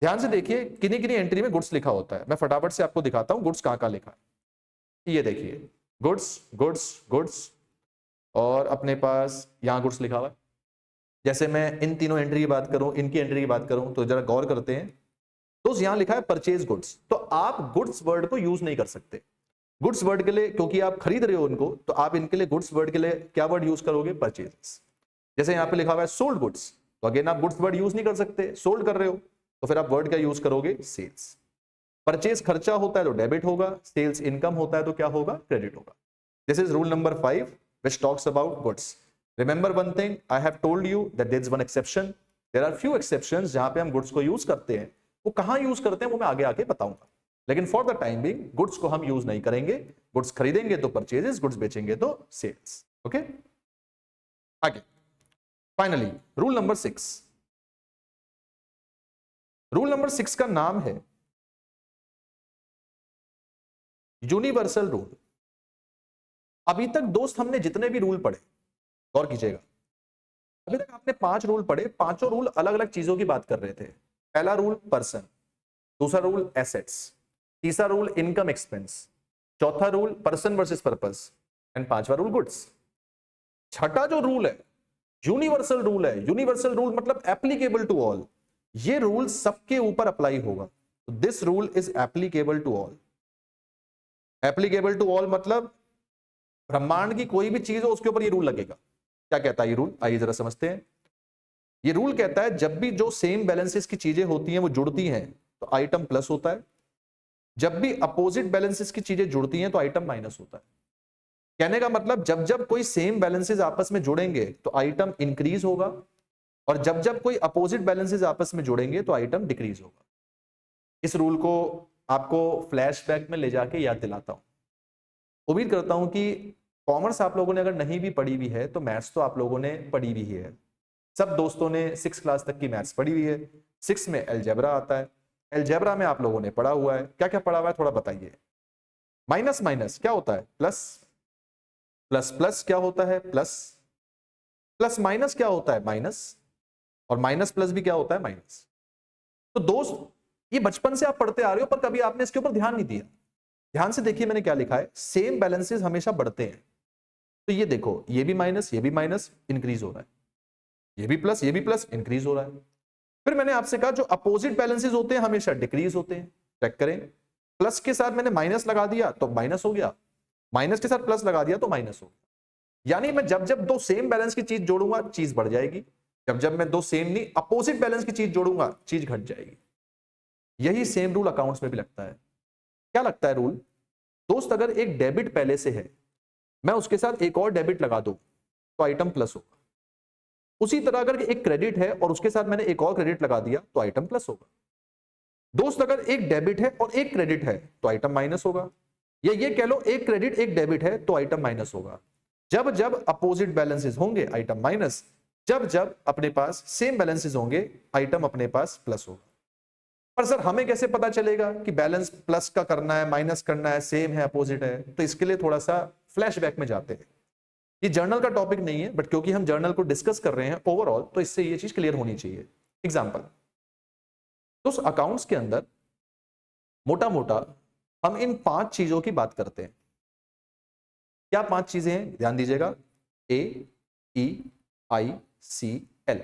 ध्यान से देखिए, किन्हीं किन्हीं एंट्री में गुड्स लिखा होता है, मैं फटाफट से आपको दिखाता हूं गुड्स कहां कहां लिखा है। ये देखिए गुड्स गुड्स गुड्स, और अपने पास यहां गुड्स लिखा हुआ है। जैसे मैं इन तीनों एंट्री की बात करूं, इनकी एंट्री की बात करूं, तो जरा गौर करते हैं। तो यहां लिखा है परचेज गुड्स, तो आप गुड्स वर्ड को यूज नहीं कर सकते गुड्स वर्ड के लिए, क्योंकि आप खरीद रहे हो उनको, तो आप इनके लिए गुड्स वर्ड के लिए क्या वर्ड यूज करोगे? परचेजेस। जैसे यहाँ पे लिखा हुआ है सोल्ड गुड्स, तो अगेन आप गुड्स वर्ड यूज नहीं कर सकते, सोल्ड कर रहे हो, तो फिर आप वर्ड क्या यूज करोगे? सेल्स। परचेज खर्चा होता है तो डेबिट होगा, सेल्स इनकम होता है तो क्या होगा? क्रेडिट होगा। This is rule number 5 which talks about goods. Remember one thing, I have told you that there is one exception. There are few exceptions जहां पे हम गुड्स को यूज करते हैं। वो कहां यूज करते हैं वो मैं आगे आके बताऊंगा, लेकिन for the time being goods को हम यूज नहीं करेंगे। गुड्स खरीदेंगे तो परचेजेस, गुड्स बेचेंगे तो सेल्स। ओके, आगे finally rule number 6। Rule number 6 का नाम है यूनिवर्सल रूल। अभी तक दोस्त हमने जितने भी रूल पढ़े, गौर कीजिएगा, अभी तक आपने 5 रूल पढ़े, पांचों रूल अलग अलग चीजों की बात कर रहे थे। पहला रूल पर्सन, दूसरा रूल एसेट्स, तीसरा रूल इनकम एक्सपेंस, चौथा rule person versus purpose, and पांचवा रूल गुड्स। छठा जो रूल है यूनिवर्सल रूल है। यूनिवर्सल रूल मतलब एप्लीकेबल टू ऑल, ये रूल सबके ऊपर अप्लाई होगा। This rule is applicable to all. Applicable to all मतलब ब्रह्मांड की कोई भी चीज हो उसके ऊपर ये रूल लगेगा। क्या कहता है ये रूल? आइए जरा समझते हैं। ये रूल कहता है जब भी जो सेम बैलेंसेस की चीजें होती हैं वो जुड़ती हैं तो आइटम प्लस होता है, जब भी अपोजिट बैलेंसेस की चीजें जुड़ती हैं तो आइटम माइनस होता है। कहने का मतलब जब जब कोई सेम बैलेंसेस आपस में जुड़ेंगे तो आइटम इंक्रीज होगा, और जब जब कोई अपोजिट बैलेंसेस आपस में जुड़ेंगे तो आइटम डिक्रीज होगा। इस रूल को आपको फ्लैशबैक में ले जाके याद दिलाता हूं। उम्मीद करता हूं कि कॉमर्स आप लोगों ने अगर नहीं भी पढ़ी हुई है तो मैथ्स तो आप लोगों ने पढ़ी हुई है। सब दोस्तों ने 6 क्लास तक की मैथ्स पढ़ी हुई है। 6 में अलजेब्रा आता है, अलजेब्रा में आप लोगों ने पढ़ा हुआ है। क्या क्या पढ़ा हुआ है थोड़ा बताइए। माइनस माइनस क्या होता है? प्लस। प्लस प्लस क्या होता है? प्लस। प्लस माइनस क्या होता है? माइनस। और माइनस प्लस भी क्या होता है? माइनस। तो दोस्त ये बचपन से आप पढ़ते आ रहे हो पर कभी आपने इसके ऊपर ध्यान नहीं दिया। ध्यान से देखिए मैंने क्या लिखा है, सेम बैलेंसेस हमेशा बढ़ते हैं। तो ये देखो, ये भी माइनस इंक्रीज हो रहा है, ये भी प्लस इंक्रीज हो रहा है। फिर मैंने आपसे कहा जो अपोजिट बैलेंसेस होते हैं हमेशा डिक्रीज होते हैं। चेक करें, प्लस के साथ मैंने माइनस लगा दिया तो माइनस हो गया, माइनस के साथ प्लस लगा दिया तो माइनस हो गया। यानी मैं जब जब दो सेम बैलेंस की चीज जोड़ूंगा चीज बढ़ जाएगी, जब जब मैं दो सेम नहीं अपोजिट बैलेंस की चीज जोड़ूंगा चीज घट जाएगी। यही सेम रूल अकाउंट्स में भी लगता है। क्या लगता है रूल? दोस्त अगर एक डेबिट पहले से है, मैं उसके साथ एक और डेबिट लगा दूं तो आइटम प्लस होगा। उसी तरह अगर एक क्रेडिट है और उसके साथ मैंने एक और क्रेडिट लगा दिया तो आइटम प्लस होगा। दोस्त अगर एक डेबिट है और एक क्रेडिट है तो आइटम माइनस होगा, या ये कह लो एक क्रेडिट एक डेबिट है तो आइटम माइनस होगा। जब जब अपोजिट बैलेंसेस होंगे आइटम माइनस, जब जब अपने पास सेम बैलेंसेस होंगे आइटम अपने पास प्लस होगा। पर सर हमें कैसे पता चलेगा कि बैलेंस प्लस का करना है माइनस करना है, सेम है अपोजिट है? तो इसके लिए थोड़ा सा फ्लैशबैक में जाते हैं। ये जर्नल का टॉपिक नहीं है, बट क्योंकि हम जर्नल को डिस्कस कर रहे हैं ओवरऑल तो इससे ये चीज क्लियर होनी चाहिए। एग्जांपल, तो उस अकाउंट्स के अंदर मोटा मोटा हम इन 5 चीजों की बात करते हैं। क्या 5 चीजें हैं? ध्यान दीजिएगा, AEICL।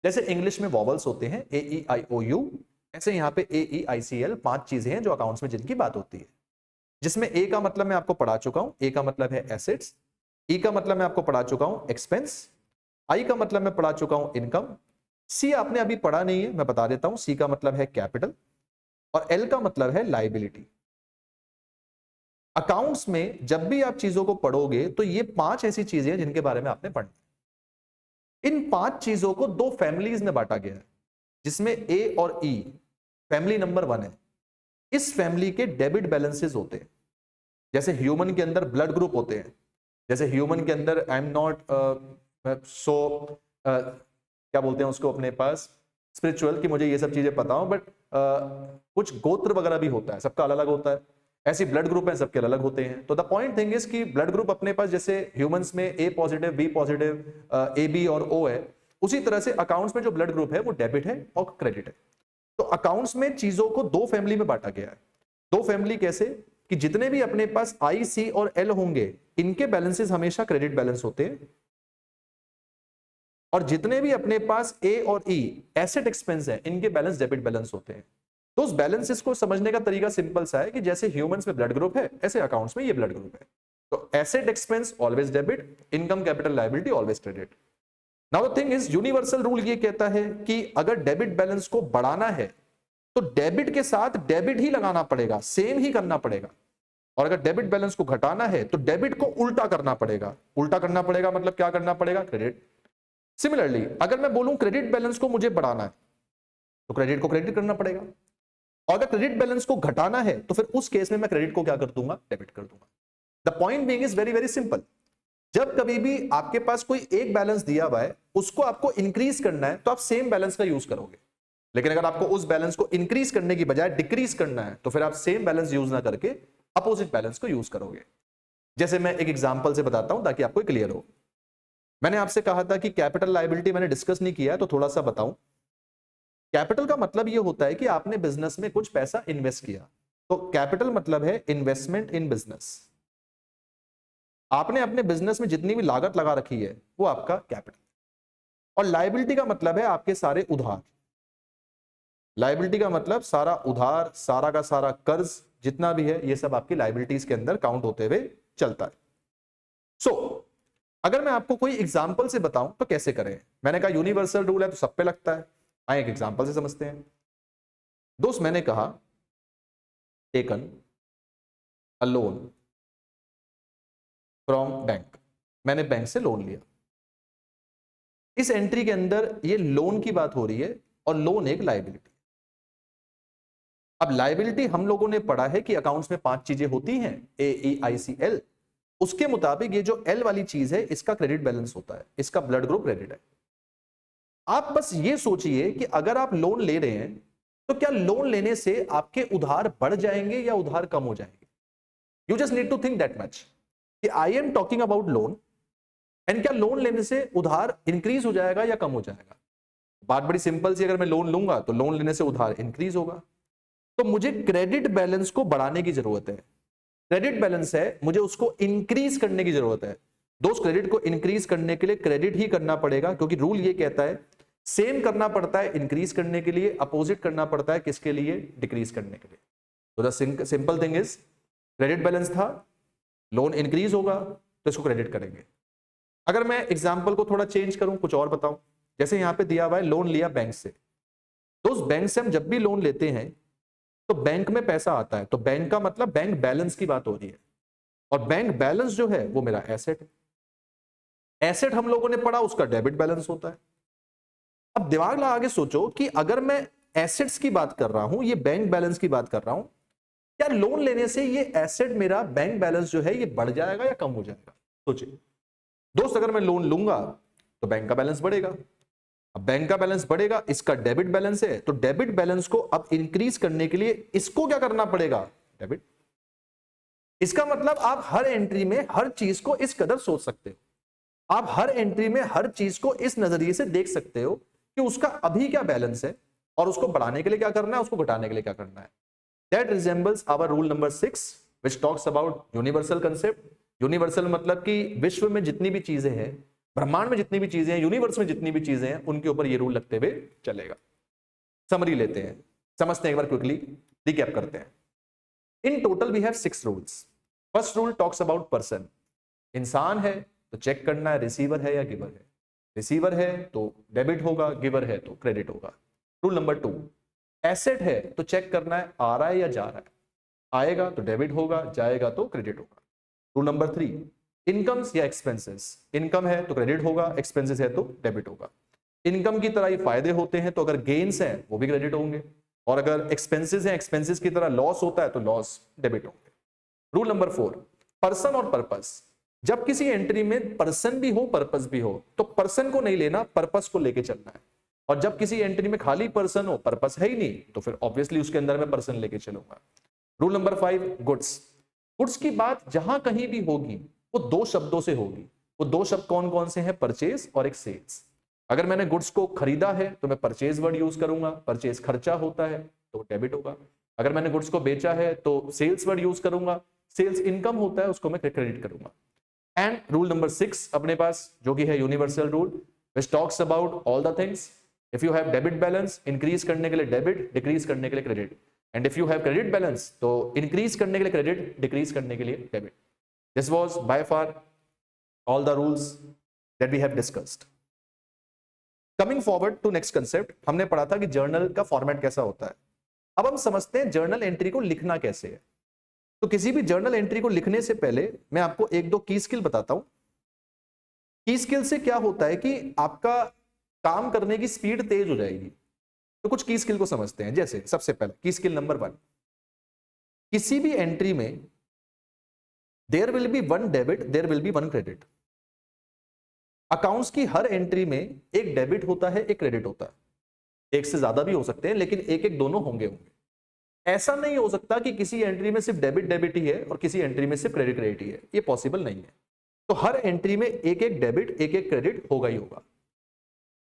जैसे इंग्लिश में वॉवल्स होते हैं AEIOU, ऐसे यहां पे AEICL 5 चीजें हैं जो अकाउंट्स में जिनकी बात होती है। जिसमें A का मतलब मैं आपको पढ़ा चुका हूं, A का मतलब है एसेट्स, E का मतलब मैं आपको पढ़ा चुका हूं एक्सपेंस, I का मतलब मैं पढ़ा चुका हूं इनकम, C आपने अभी पढ़ा नहीं है मैं बता देता हूं, C का मतलब है कैपिटल, और L का मतलब है लायबिलिटी। अकाउंट्स में जब भी आप चीजों को पढ़ोगे तो ये 5 ऐसी चीजें हैं जिनके बारे में आपने पढ़ना। इन 5 चीजों को 2 फैमिलीज में बांटा गया है, जिसमें A और E फैमिली नंबर 1 है। इस फैमिली के डेबिट बैलेंसेस होते हैं। जैसे ह्यूमन के अंदर ब्लड ग्रुप होते हैं, जैसे ह्यूमन के अंदर आई एम नॉट सो क्या बोलते हैं उसको अपने पास स्पिरिचुअल कि मुझे ये सब चीजें पता हो, बट कुछ गोत्र वगैरह भी होता है, सबका अलग अलग होता है। ऐसी ब्लड ग्रुप है, सबके अलग होते हैं। तो द पॉइंट थिंग इज कि ब्लड ग्रुप अपने पास जैसे ह्यूमंस में A positive B positive AB और O है, उसी तरह से अकाउंट्स में जो ब्लड ग्रुप है वो डेबिट है और क्रेडिट है। तो अकाउंट्स में चीजों को 2 फैमिली में बांटा गया है। 2 फैमिली कैसे? कि जितने भी अपने पास आई, सी और एल होंगे इनके बैलेंसेस हमेशा क्रेडिट बैलेंस होते हैं, और जितने भी अपने पास ए और ई एसेट एक्सपेंस है इनके बैलेंस डेबिट बैलेंस होते हैं। तो उस बैलेंसेस को समझने का तरीका सिंपल सा है कि जैसे ह्यूमंस में ब्लड ग्रुप है ऐसे अकाउंट्स में ये ब्लड ग्रुप है। तो asset expense always debit, income capital liability always credit. Now the thing is universal rule ये कहता है कि अगर डेबिट बैलेंस को बढ़ाना है तो डेबिट के साथ डेबिट ही लगाना पड़ेगा, सेम ही करना पड़ेगा, और अगर डेबिट बैलेंस को घटाना है तो डेबिट को उल्टा करना पड़ेगा। उल्टा करना पड़ेगा मतलब क्या करना पड़ेगा? क्रेडिट। सिमिलरली अगर मैं बोलूं क्रेडिट बैलेंस को मुझे बढ़ाना है तो क्रेडिट को क्रेडिट करना पड़ेगा, और अगर क्रेडिट बैलेंस को घटाना है तो फिर उस केस में मैं क्रेडिट को क्या कर दूंगा? डेबिट कर दूंगा। The point being is very very simple. जब कभी भी आपके पास कोई एक बैलेंस दिया हुआ है उसको आपको इंक्रीज करना है तो आप सेम बैलेंस का यूज करोगे, लेकिन अगर आपको उस बैलेंस को इंक्रीज करने की बजाय डिक्रीज करना है तो फिर आप सेम बैलेंस यूज ना करके अपोजिट बैलेंस को यूज करोगे। जैसे मैं एक एग्जांपल से बताता हूं ताकि आपको क्लियर हो। मैंने आपसे कहा था कि कैपिटल लायबिलिटी मैंने डिस्कस नहीं किया है तो थोड़ा सा बताऊं। कैपिटल का मतलब यह होता है कि आपने बिजनेस में कुछ पैसा इन्वेस्ट किया, तो कैपिटल मतलब है इन्वेस्टमेंट इन बिजनेस। आपने अपने बिजनेस में जितनी भी लागत लगा रखी है वो आपका कैपिटल। और लायबिलिटी का मतलब है आपके सारे उधार। लायबिलिटी का मतलब सारा उधार, सारा का सारा कर्ज जितना भी है ये सब आपकी लायबिलिटीज के अंदर काउंट होते हुए चलता है। सो अगर मैं आपको कोई एग्जांपल से बताऊं तो कैसे करें? मैंने कहा यूनिवर्सल रूल है तो सब पे लगता है, आइए एक एग्जांपल से समझते हैं। दोस्त मैंने कहा taken a loan from bank, मैंने बैंक से लोन लिया। इस एंट्री के अंदर ये लोन की बात हो रही है और लोन एक लायबिलिटी। अब लायबिलिटी हम लोगों ने पढ़ा है कि अकाउंट्स में 5 चीजें होती हैं, ए ई आई सी एल। उसके मुताबिक ये जो एल वाली चीज है इसका क्रेडिट बैलेंस होता है, इसका ब्लड ग्रुप क्रेडिट है। आप बस ये सोचिए कि अगर आप लोन ले रहे हैं तो क्या लोन लेने से आपके उधार बढ़ जाएंगे या उधार कम हो जाएंगे? You just need to think that much कि I am talking about loan, and क्या लोन लेने से उधार इंक्रीज हो जाएगा या कम हो जाएगा? बात बड़ी सिंपल सी, अगर मैं लोन लूंगा तो लोन लेने से उधार इंक्रीज होगा, तो मुझे क्रेडिट बैलेंस को बढ़ाने की जरूरत है। क्रेडिट बैलेंस है, मुझे उसको इंक्रीज करने की जरूरत है। दोस्त क्रेडिट को इंक्रीज करने के लिए क्रेडिट ही करना पड़ेगा, क्योंकि रूल ये कहता है सेम करना पड़ता है इंक्रीज करने के लिए, अपोजिट करना पड़ता है किसके लिए? डिक्रीज करने के लिए। तो the simple thing is credit balance था, लोन इंक्रीज होगा तो इसको क्रेडिट करेंगे। अगर मैं एग्जांपल को थोड़ा चेंज करूं, कुछ और बताऊं, जैसे यहां पे दिया हुआ है लोन लिया बैंक से, तो उस बैंक से हम जब भी लोन लेते हैं तो बैंक में पैसा आता है, तो बैंक का मतलब बैंक बैलेंस की बात हो रही है, और बैंक बैलेंस जो है वो मेरा एसेट है। एसेट हम लोगों ने पढ़ा उसका डेबिट बैलेंस होता है। अब दिमाग लगा के सोचो कि अगर मैं एसेट्स की बात कर रहा हूं, ये बैंक बैलेंस की बात कर रहा हूं, क्या लोन लेने से ये एसेट मेरा बैंक बैलेंस जो है ये बढ़ जाएगा या कम हो जाएगा? सोचिए दोस्त, अगर मैं लोन लूंगा तो बैंक का बैलेंस बढ़ेगा। अब बैंक का बैलेंस बढ़ेगा, इसका डेबिट बैलेंस है, तो डेबिट बैलेंस को अब इंक्रीज करने के लिए इसको क्या करना पड़ेगा? डेबिट। इसका मतलब आप हर एंट्री में हर चीज को इस कदर सोच सकते हो, आप हर एंट्री में हर चीज को इस नजरिए से देख सकते हो कि उसका अभी क्या बैलेंस है और उसको बढ़ाने के लिए क्या करना है, उसको घटाने के लिए क्या करना है। That resembles our rule number 6 which talks about universal concept। Universal मतलब कि विश्व में जितनी भी चीजें हैं, ब्रह्मांड में जितनी भी चीजें हैं, यूनिवर्स में जितनी भी चीजें हैं, उनके ऊपर ये रूल लगते हुए चलेगा। समरी लेते हैं, समझते हैं एक बार, क्विकली रिकैप करते हैं। In total we have 6 rules. First rule talks about person. इंसान है तो चेक करना है रिसीवर है या गिवर है। रिसीवर है तो डेबिट होगा, गिवर है तो क्रेडिट होगा। रूल नंबर 2, एसेट है तो चेक करना है आ रहा है या जा रहा है। आएगा तो डेबिट होगा, जाएगा तो क्रेडिट होगा। रूल नंबर 3, इनकम्स या एक्सपेंसेस। इनकम है तो क्रेडिट होगा, एक्सपेंसेस है तो डेबिट होगा। इनकम की तरह ही फायदे होते हैं तो अगर गेन्स हैं वो भी क्रेडिट होंगे, और अगर एक्सपेंसेस हैं, एक्सपेंसेस की तरह लॉस होता है तो लॉस डेबिट होंगे। रूल नंबर 4, पर्सन और पर्पस। जब किसी एंट्री में पर्सन भी हो पर्पस भी हो तो पर्सन को नहीं लेना, पर्पस को लेके चलना है। और जब किसी एंट्री में खाली पर्सन हो, पर्पस है ही नहीं, तो फिर ऑब्वियसली उसके अंदर मैं पर्सन लेके चलूंगा। Rule number 5, goods. गुड्स की बात जहां कहीं भी होगी वो 2 शब्दों से होगी। वो 2 शब्द कौन कौन से हैं? परचेज और एक सेल्स। अगर मैंने गुड्स को खरीदा है तो मैं परचेज वर्ड यूज करूंगा, परचेज खर्चा होता है तो डेबिट होगा। अगर मैंने गुड्स को बेचा है तो सेल्स वर्ड यूज करूंगा, सेल्स इनकम होता है उसको मैं क्रेडिट करूंगा। एंड रूल नंबर 6 अपने पास जो कि है universal rule, which talks about all the things. If you have debit balance, increase करने के लिए डेबिट, डिक्रीज करने के लिए credit, and if you have credit balance तो इंक्रीज करने के लिए क्रेडिट, डिक्रीज करने के लिए debit. This was by far all the rules that we have discussed. Coming forward to next concept, हमने पढ़ा था कि जर्नल का फॉर्मेट कैसा होता है। अब हम समझते हैं जर्नल एंट्री को लिखना कैसे है। तो किसी भी जर्नल एंट्री को लिखने से पहले मैं आपको एक दो की स्किल बताता हूं। की स्किल से क्या होता है कि आपका काम करने की स्पीड तेज हो जाएगी। तो कुछ की स्किल को समझते हैं। जैसे सबसे पहले की स्किल नंबर 1, किसी भी एंट्री में there will be 1 debit, there will be 1 credit. Accounts की हर एंट्री में एक डेबिट होता है, एक क्रेडिट होता है। एक से ज्यादा भी हो सकते हैं, लेकिन एक एक दोनों होंगे। ऐसा नहीं हो सकता कि किसी एंट्री में सिर्फ डेबिट डेबिट ही है और किसी एंट्री में सिर्फ क्रेडिट क्रेडिट ही है, ये पॉसिबल नहीं है। तो हर एंट्री में एक एक डेबिट, एक एक क्रेडिट होगा ही होगा।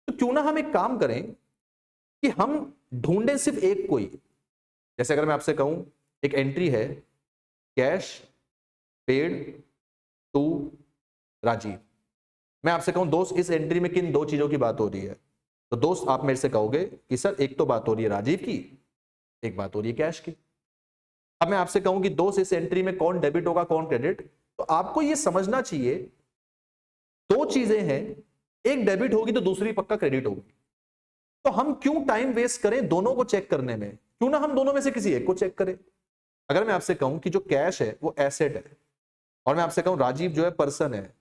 तो क्यों ना हम एक काम करें कि हम ढूंढें सिर्फ एक कोई। जैसे अगर मैं आपसे कहूं एक एंट्री है कैश पेड टू राजीव, मैं आपसे कहूं दोस्त इस एंट्री में किन दो चीजों की बात हो रही है, तो दोस्त आप मेरे से कहोगे कि सर एक तो बात हो रही है राजीव की, एक बात हो रही है कैश की। अब मैं आपसे कहूं कि दोस्त इस एंट्री में कौन डेबिट होगा कौन क्रेडिट, तो आपको यह समझना चाहिए दो चीजें हैं, एक डेबिट होगी तो दूसरी पक्का क्रेडिट होगी। तो हम क्यों टाइम वेस्ट करें दोनों को चेक करने में, क्यों ना हम दोनों में से किसी एक को चेक करें। अगर मैं आपसे कहूं कि जो कैश है वो एसेट है और मैं आपसे कहूं राजीव जो है पर्सन है,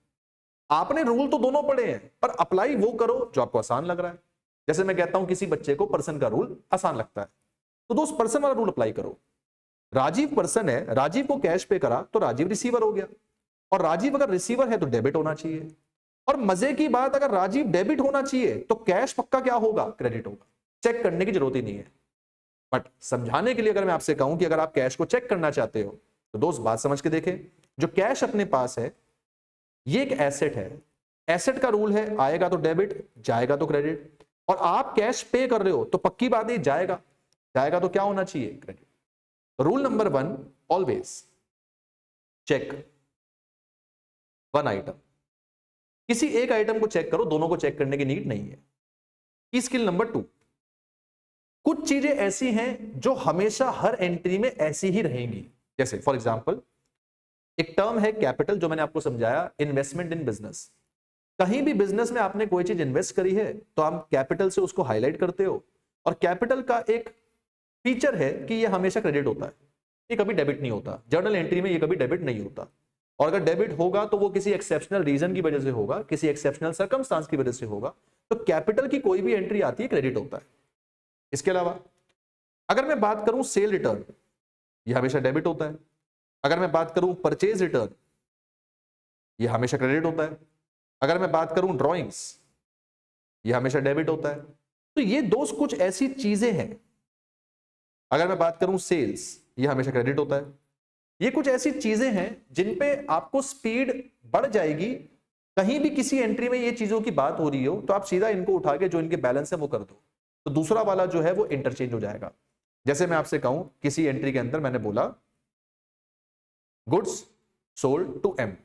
आपने रूल तो दोनों पढ़े हैं पर अप्लाई वो करो जो आपको आसान लग रहा है। जैसे मैं कहता हूं किसी बच्चे को पर्सन का रूल आसान लगता है, तो दोस्त पर्सन वाला रूल अप्लाई करो। राजीव पर्सन है, राजीव को कैश पे करा तो राजीव रिसीवर हो गया, और राजीव अगर रिसीवर है तो डेबिट होना चाहिए। और मजे की बात, अगर राजीव डेबिट होना चाहिए तो कैश पक्का क्या होगा, क्रेडिट होगा। चेक करने की जरूरत ही नहीं है। बट समझाने के लिए अगर मैं आपसे कहूं कि अगर आप कैश को चेक करना चाहते हो तो दोस्त बात समझ के देखें, जो कैश अपने पास है ये एक एसेट है। एसेट का रूल है आएगा तो डेबिट, जाएगा तो क्रेडिट। और आप कैश पे कर रहे हो तो पक्की बात है जाएगा, जाएगा तो क्या होना चाहिए, credit. Rule number 1, always check 1 item. किसी एक आइटम को चेक करो, दोनों को चेक करने की नीड नहीं है। की स्किल नंबर 2, कुछ चीजें ऐसी हैं जो हमेशा हर एंट्री में ऐसी ही रहेंगी। जैसे फॉर एग्जांपल एक टर्म है कैपिटल, जो मैंने आपको समझाया, इन्वेस्टमेंट इन बिजनेस। कहीं भी बिजनेस में आपने कोई चीज इन्वेस्ट करी है तो आप कैपिटल से उसको हाईलाइट करते हो, और कैपिटल का एक फीचर है कि ये हमेशा क्रेडिट होता है, ये कभी डेबिट नहीं होता। जर्नल एंट्री में ये कभी डेबिट नहीं होता, और अगर डेबिट होगा तो वो किसी एक्सेप्शनल रीजन की वजह से होगा, किसी एक्सेप्शनल सर्कमस्टांस की वजह से होगा। तो कैपिटल की कोई भी एंट्री आती है क्रेडिट होता है। इसके अलावा अगर मैं बात करूं सेल रिटर्न, ये हमेशा डेबिट होता है। अगर मैं बात करूं परचेज रिटर्न, ये हमेशा क्रेडिट होता है। अगर मैं बात करूं ड्रॉइंग्स, ये हमेशा डेबिट होता है। तो ये दोस्त कुछ ऐसी चीजें हैं। अगर मैं बात करूं सेल्स, ये हमेशा क्रेडिट होता है। ये कुछ ऐसी चीजें हैं जिन पे आपको स्पीड बढ़ जाएगी। कहीं भी किसी एंट्री में ये चीजों की बात हो रही हो तो आप सीधा इनको उठा के जो इनके बैलेंस है वो कर दो, तो दूसरा वाला जो है वो इंटरचेंज हो जाएगा। जैसे मैं आपसे कहूं किसी एंट्री के अंदर मैंने बोला गुड्स सोल्ड टू एम।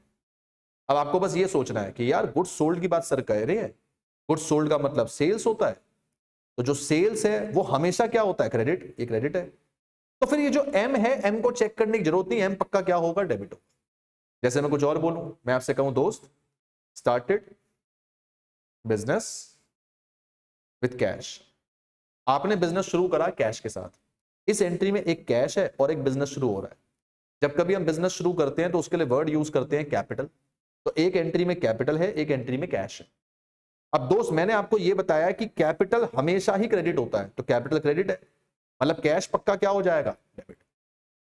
अब आपको बस ये सोचना है कि यार गुड्स सोल्ड की बात सर कह रहे हैं, गुड्स सोल्ड का मतलब सेल्स होता है, तो जो सेल्स है वो हमेशा क्या होता है, क्रेडिट, ये क्रेडिट है। तो फिर ये जो एम है, एम को चेक करने की जरूरत नहीं, एम पक्का क्या होगा, डेबिट होगा। जैसे मैं कुछ और बोलूं, मैं आपसे कहूं दोस्त स्टार्टेड बिजनेस विथ कैश, आपने बिजनेस शुरू करा कैश के साथ। इस एंट्री में एक कैश है और एक बिजनेस शुरू हो रहा है। जब कभी हम बिजनेस शुरू करते हैं तो उसके लिए वर्ड यूज करते हैं कैपिटल, तो एक एंट्री में कैपिटल है, एक एंट्री में कैश है। अब दोस्त मैंने आपको यह बताया कि कैपिटल हमेशा ही क्रेडिट होता है, तो कैपिटल क्रेडिट है, मतलब कैश पक्का क्या हो जाएगा, डेबिट।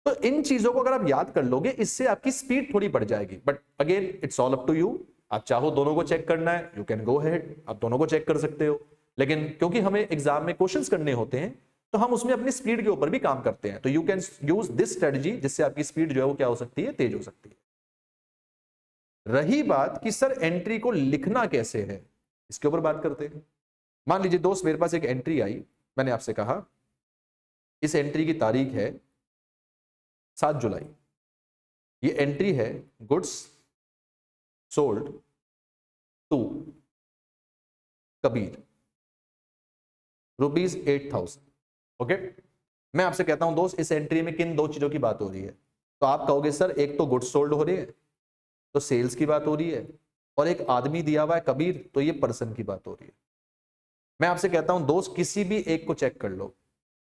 तो इन चीजों को अगर आप याद कर लोगे, इससे आपकी स्पीड थोड़ी बढ़ जाएगी। But again it's all up to you, आप चाहो दोनों को चेक करना है, यू कैन गो अहेड, आप दोनों को चेक कर सकते हो। लेकिन क्योंकि हमें एग्जाम में क्वेश्चंस करने होते हैं तो हम उसमें अपनी स्पीड के ऊपर भी काम करते हैं, तो you can use this strategy, जिससे आपकी स्पीड जो है वो क्या हो सकती है, तेज हो सकती है। रही बात कि सर एंट्री को लिखना कैसे है, इसके ऊपर बात करते हैं। मान लीजिए दोस्त मेरे पास एक एंट्री आई, मैंने आपसे कहा इस एंट्री की तारीख है 7 जुलाई, ये एंट्री है goods sold to Kabir ₹8,000। Okay, मैं आपसे कहता हूं दोस्त, इस एंट्री में किन दो चीजों की बात हो रही है? तो आप कहोगे सर एक तो गुड्स सोल्ड हो रही है, तो सेल्स की बात हो रही है, और एक आदमी दिया हुआ है कबीर, तो ये पर्सन की बात हो रही है। मैं आपसे कहता हूं दोस्त, किसी भी एक को चेक कर लो।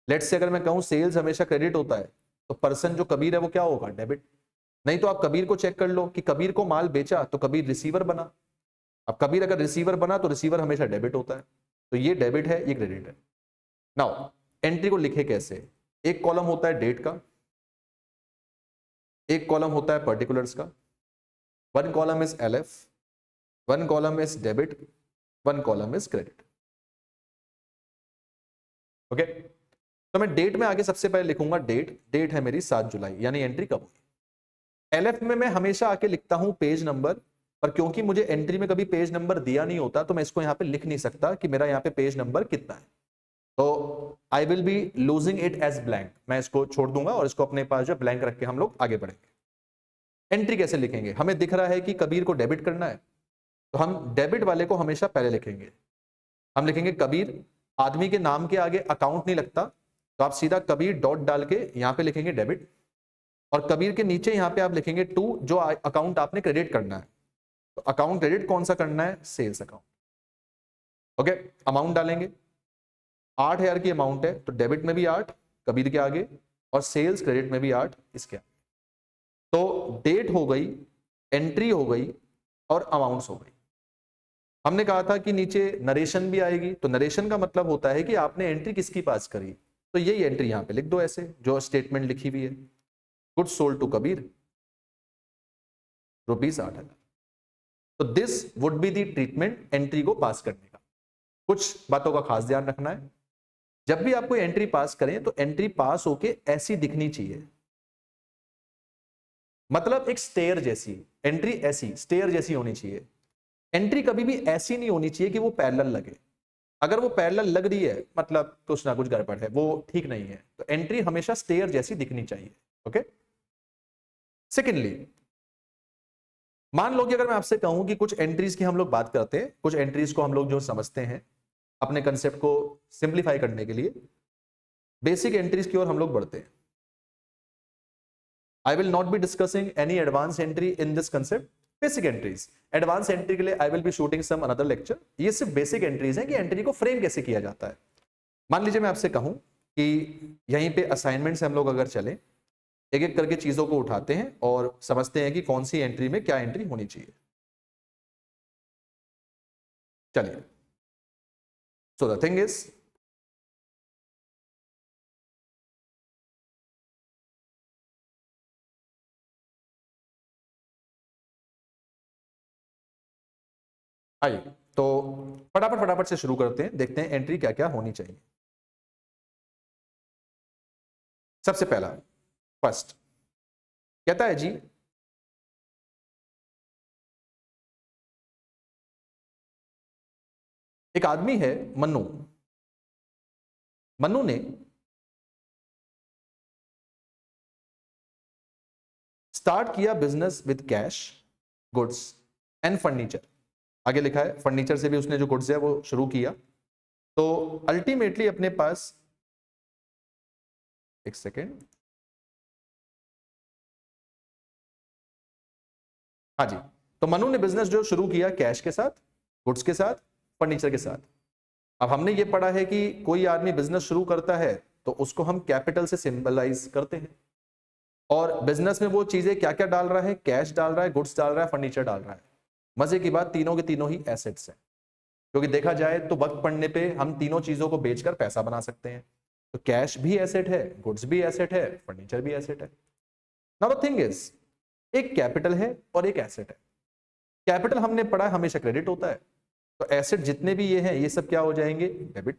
लेट्स से अगर मैं कहूं सेल्स हमेशा क्रेडिट होता है, तो पर्सन जो कबीर है वो क्या होगा? डेबिट। नहीं तो आप कबीर को चेक कर लो कि कबीर को माल बेचा तो कबीर रिसीवर बना। अब कबीर अगर रिसीवर बना तो रिसीवर हमेशा डेबिट होता है, तो ये डेबिट है, ये क्रेडिट है। नाउ एंट्री को लिखे कैसे? एक कॉलम होता है डेट का, एक कॉलम होता है पर्टिकुलर्स का। One column is LF, one column is debit, one column is credit. Okay, तो मैं डेट में आगे सबसे पहले लिखूंगा डेट है मेरी 7 जुलाई, यानी एंट्री कब हुई। LF में मैं हमेशा आके लिखता हूं पेज नंबर, पर क्योंकि मुझे एंट्री में कभी पेज नंबर दिया नहीं होता तो मैं इसको यहां पे लिख नहीं सकता कि मेरा यहां पे पेज नंबर कितना है, तो I will be losing it as blank. मैं इसको छोड़ दूंगा और इसको अपने पास जो ब्लैंक रख के हम लोग आगे बढ़ेंगे। एंट्री कैसे लिखेंगे? हमें दिख रहा है कि कबीर को डेबिट करना है, तो हम डेबिट वाले को हमेशा पहले लिखेंगे। हम लिखेंगे कबीर, आदमी के नाम के आगे अकाउंट नहीं लगता, तो आप सीधा कबीर डॉट डाल के यहां पे लिखेंगे डेबिट, और कबीर के नीचे यहां पे आप लिखेंगे टू, जो अकाउंट आपने क्रेडिट करना है। तो अकाउंट क्रेडिट कौन सा करना है? Sales account. ओके, अमाउंट डालेंगे, 8,000 की अमाउंट है, तो डेबिट में भी 8 कबीर के आगे, और सेल्स क्रेडिट में भी 8 इसके आगे। तो डेट हो गई, एंट्री हो गई, और अमाउंट्स हो गई। हमने कहा था कि नीचे नरेशन भी आएगी, तो नरेशन का मतलब होता है कि आपने एंट्री किसकी पास करी, तो यही एंट्री यहां पे लिख दो ऐसे जो स्टेटमेंट लिखी हुई है, गुड्स सोल्ड टू कबीर ₹8,000। तो this would be the treatment entry को पास करने का। कुछ बातों का खास ध्यान रखना है, जब भी आप कोई एंट्री पास करें तो एंट्री पास होके ऐसी दिखनी चाहिए, मतलब एक स्टेयर जैसी एंट्री, ऐसी स्टेयर जैसी होनी चाहिए। एंट्री कभी भी ऐसी नहीं होनी चाहिए कि वो पैरेलल लगे। अगर वो पैरेलल लग रही है मतलब कुछ ना कुछ गड़बड़ है, वो ठीक नहीं है। तो एंट्री हमेशा स्टेयर जैसी दिखनी चाहिए। ओके, सेकेंडली, मान लो कि अगर मैं आपसे कहूं कि कुछ एंट्रीज की हम लोग बात करते हैं, कुछ एंट्रीज को हम लोग जो समझते हैं अपने कंसेप्ट को सिंप्लीफाई करने के लिए, बेसिक एंट्रीज की ओर हम लोग बढ़ते हैं। I will not be discussing any advance entry in this concept, basic entries. Advance entry के लिए I will be shooting some another lecture. ये सिर्फ बेसिक एंट्रीज हैं कि एंट्री को फ्रेम कैसे किया जाता है। मान लीजिए मैं आपसे कहूं कि यहीं पे असाइनमेंट से हम लोग अगर चलें, एक एक करके चीजों को उठाते हैं और समझते हैं कि कौन सी एंट्री में क्या एंट्री होनी चाहिए। चलिए, सो द थिंग इज, आइए तो फटाफट फटाफट से शुरू करते हैं, देखते हैं एंट्री क्या क्या होनी चाहिए। सबसे पहला फर्स्ट कहता है जी, एक आदमी है मन्नू, मन्नू ने स्टार्ट किया business with cash, goods and furniture. आगे लिखा है फर्नीचर से भी उसने जो गुड्स है वो शुरू किया। तो अल्टीमेटली अपने पास, एक सेकेंड, हाँ जी, तो मनु ने बिजनेस जो शुरू किया कैश के साथ, गुड्स के साथ, फर्नीचर के साथ। अब हमने ये पढ़ा है कि कोई आदमी बिजनेस शुरू करता है तो उसको हम कैपिटल से सिंबलाइज करते हैं, और बिजनेस में वो चीजें क्या क्या डाल रहा है? कैश डाल रहा है, गुड्स डाल रहा है, फर्नीचर डाल रहा है। मजे की बात, तीनों के तीनों ही एसेट्स हैं, क्योंकि देखा जाए तो वक्त पड़ने पे हम तीनों चीजों को बेचकर पैसा बना सकते हैं। तो कैश भी एसेट है, गुड्स भी एसेट है, फर्नीचर भी एसेट है। नाउ द थिंग इज, एक कैपिटल है और एक एसेट है। कैपिटल हमने पढ़ा हमेशा क्रेडिट होता है, तो एसेट जितने भी ये हैं ये सब क्या हो जाएंगे? डेबिट।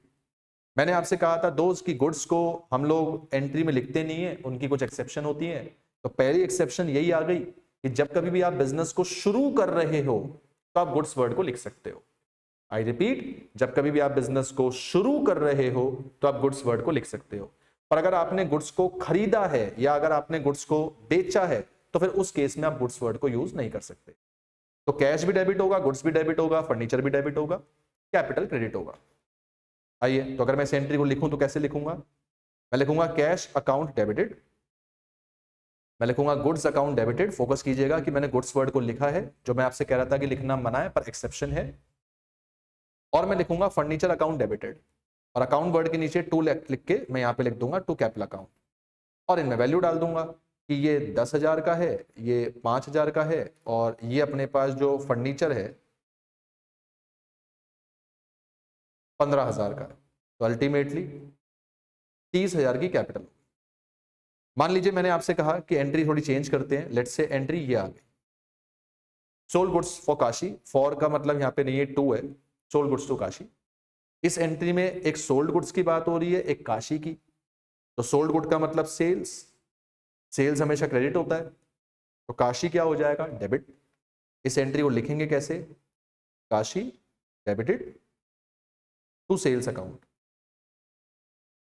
मैंने आपसे कहा था दोस्त की गुड्स को हम लोग एंट्री में लिखते नहीं है, उनकी कुछ एक्सेप्शन होती है। तो पहली एक्सेप्शन यही आ गई कि जब कभी भी आप बिजनेस को शुरू कर रहे हो तो आप गुड्स वर्ड को लिख सकते हो। आई रिपीट, जब कभी भी आप बिजनेस को शुरू कर रहे हो तो आप गुड्स वर्ड को लिख सकते हो। पर अगर आपने गुड्स को खरीदा है या अगर आपने गुड्स को बेचा है तो फिर उस केस में आप गुड्स वर्ड को यूज नहीं कर सकते। तो कैश भी डेबिट होगा, गुड्स भी डेबिट होगा, फर्नीचर भी डेबिट होगा, कैपिटल क्रेडिट होगा। आइए, तो अगर मैं इस एंट्री को लिखूं तो कैसे लिखूंगा? मैं लिखूंगा कैश अकाउंट डेबिटेड, मैं लिखूंगा गुड्स अकाउंट डेबिटेड। फोकस कीजिएगा कि मैंने गुड्स वर्ड को लिखा है, जो मैं आपसे कह रहा था कि लिखना मना है पर एक्सेप्शन है। और मैं लिखूंगा फर्नीचर अकाउंट डेबिटेड, और अकाउंट वर्ड के नीचे टू लिख के मैं यहां पे लिख दूंगा टू कैपिटल अकाउंट, और इनमें वैल्यू डाल दूंगा कि ये 10,000 का है, ये 5,000 का है, और ये अपने पास जो फर्नीचर है 15,000 का है। तो अल्टीमेटली 30,000 की कैपिटल। मान लीजिए मैंने आपसे कहा कि एंट्री थोड़ी चेंज करते हैं, लेट्स से एंट्री ये आ गई, sold goods for Kashi. For का मतलब यहाँ पे नहीं है, टू है, सोल्ड गुड्स टू काशी। इस एंट्री में एक सोल्ड गुड्स की बात हो रही है, एक काशी की। तो सोल्ड गुड का मतलब सेल्स, सेल्स हमेशा क्रेडिट होता है, तो काशी क्या हो जाएगा? डेबिट। इस एंट्री को लिखेंगे कैसे? Cash debited to sales account.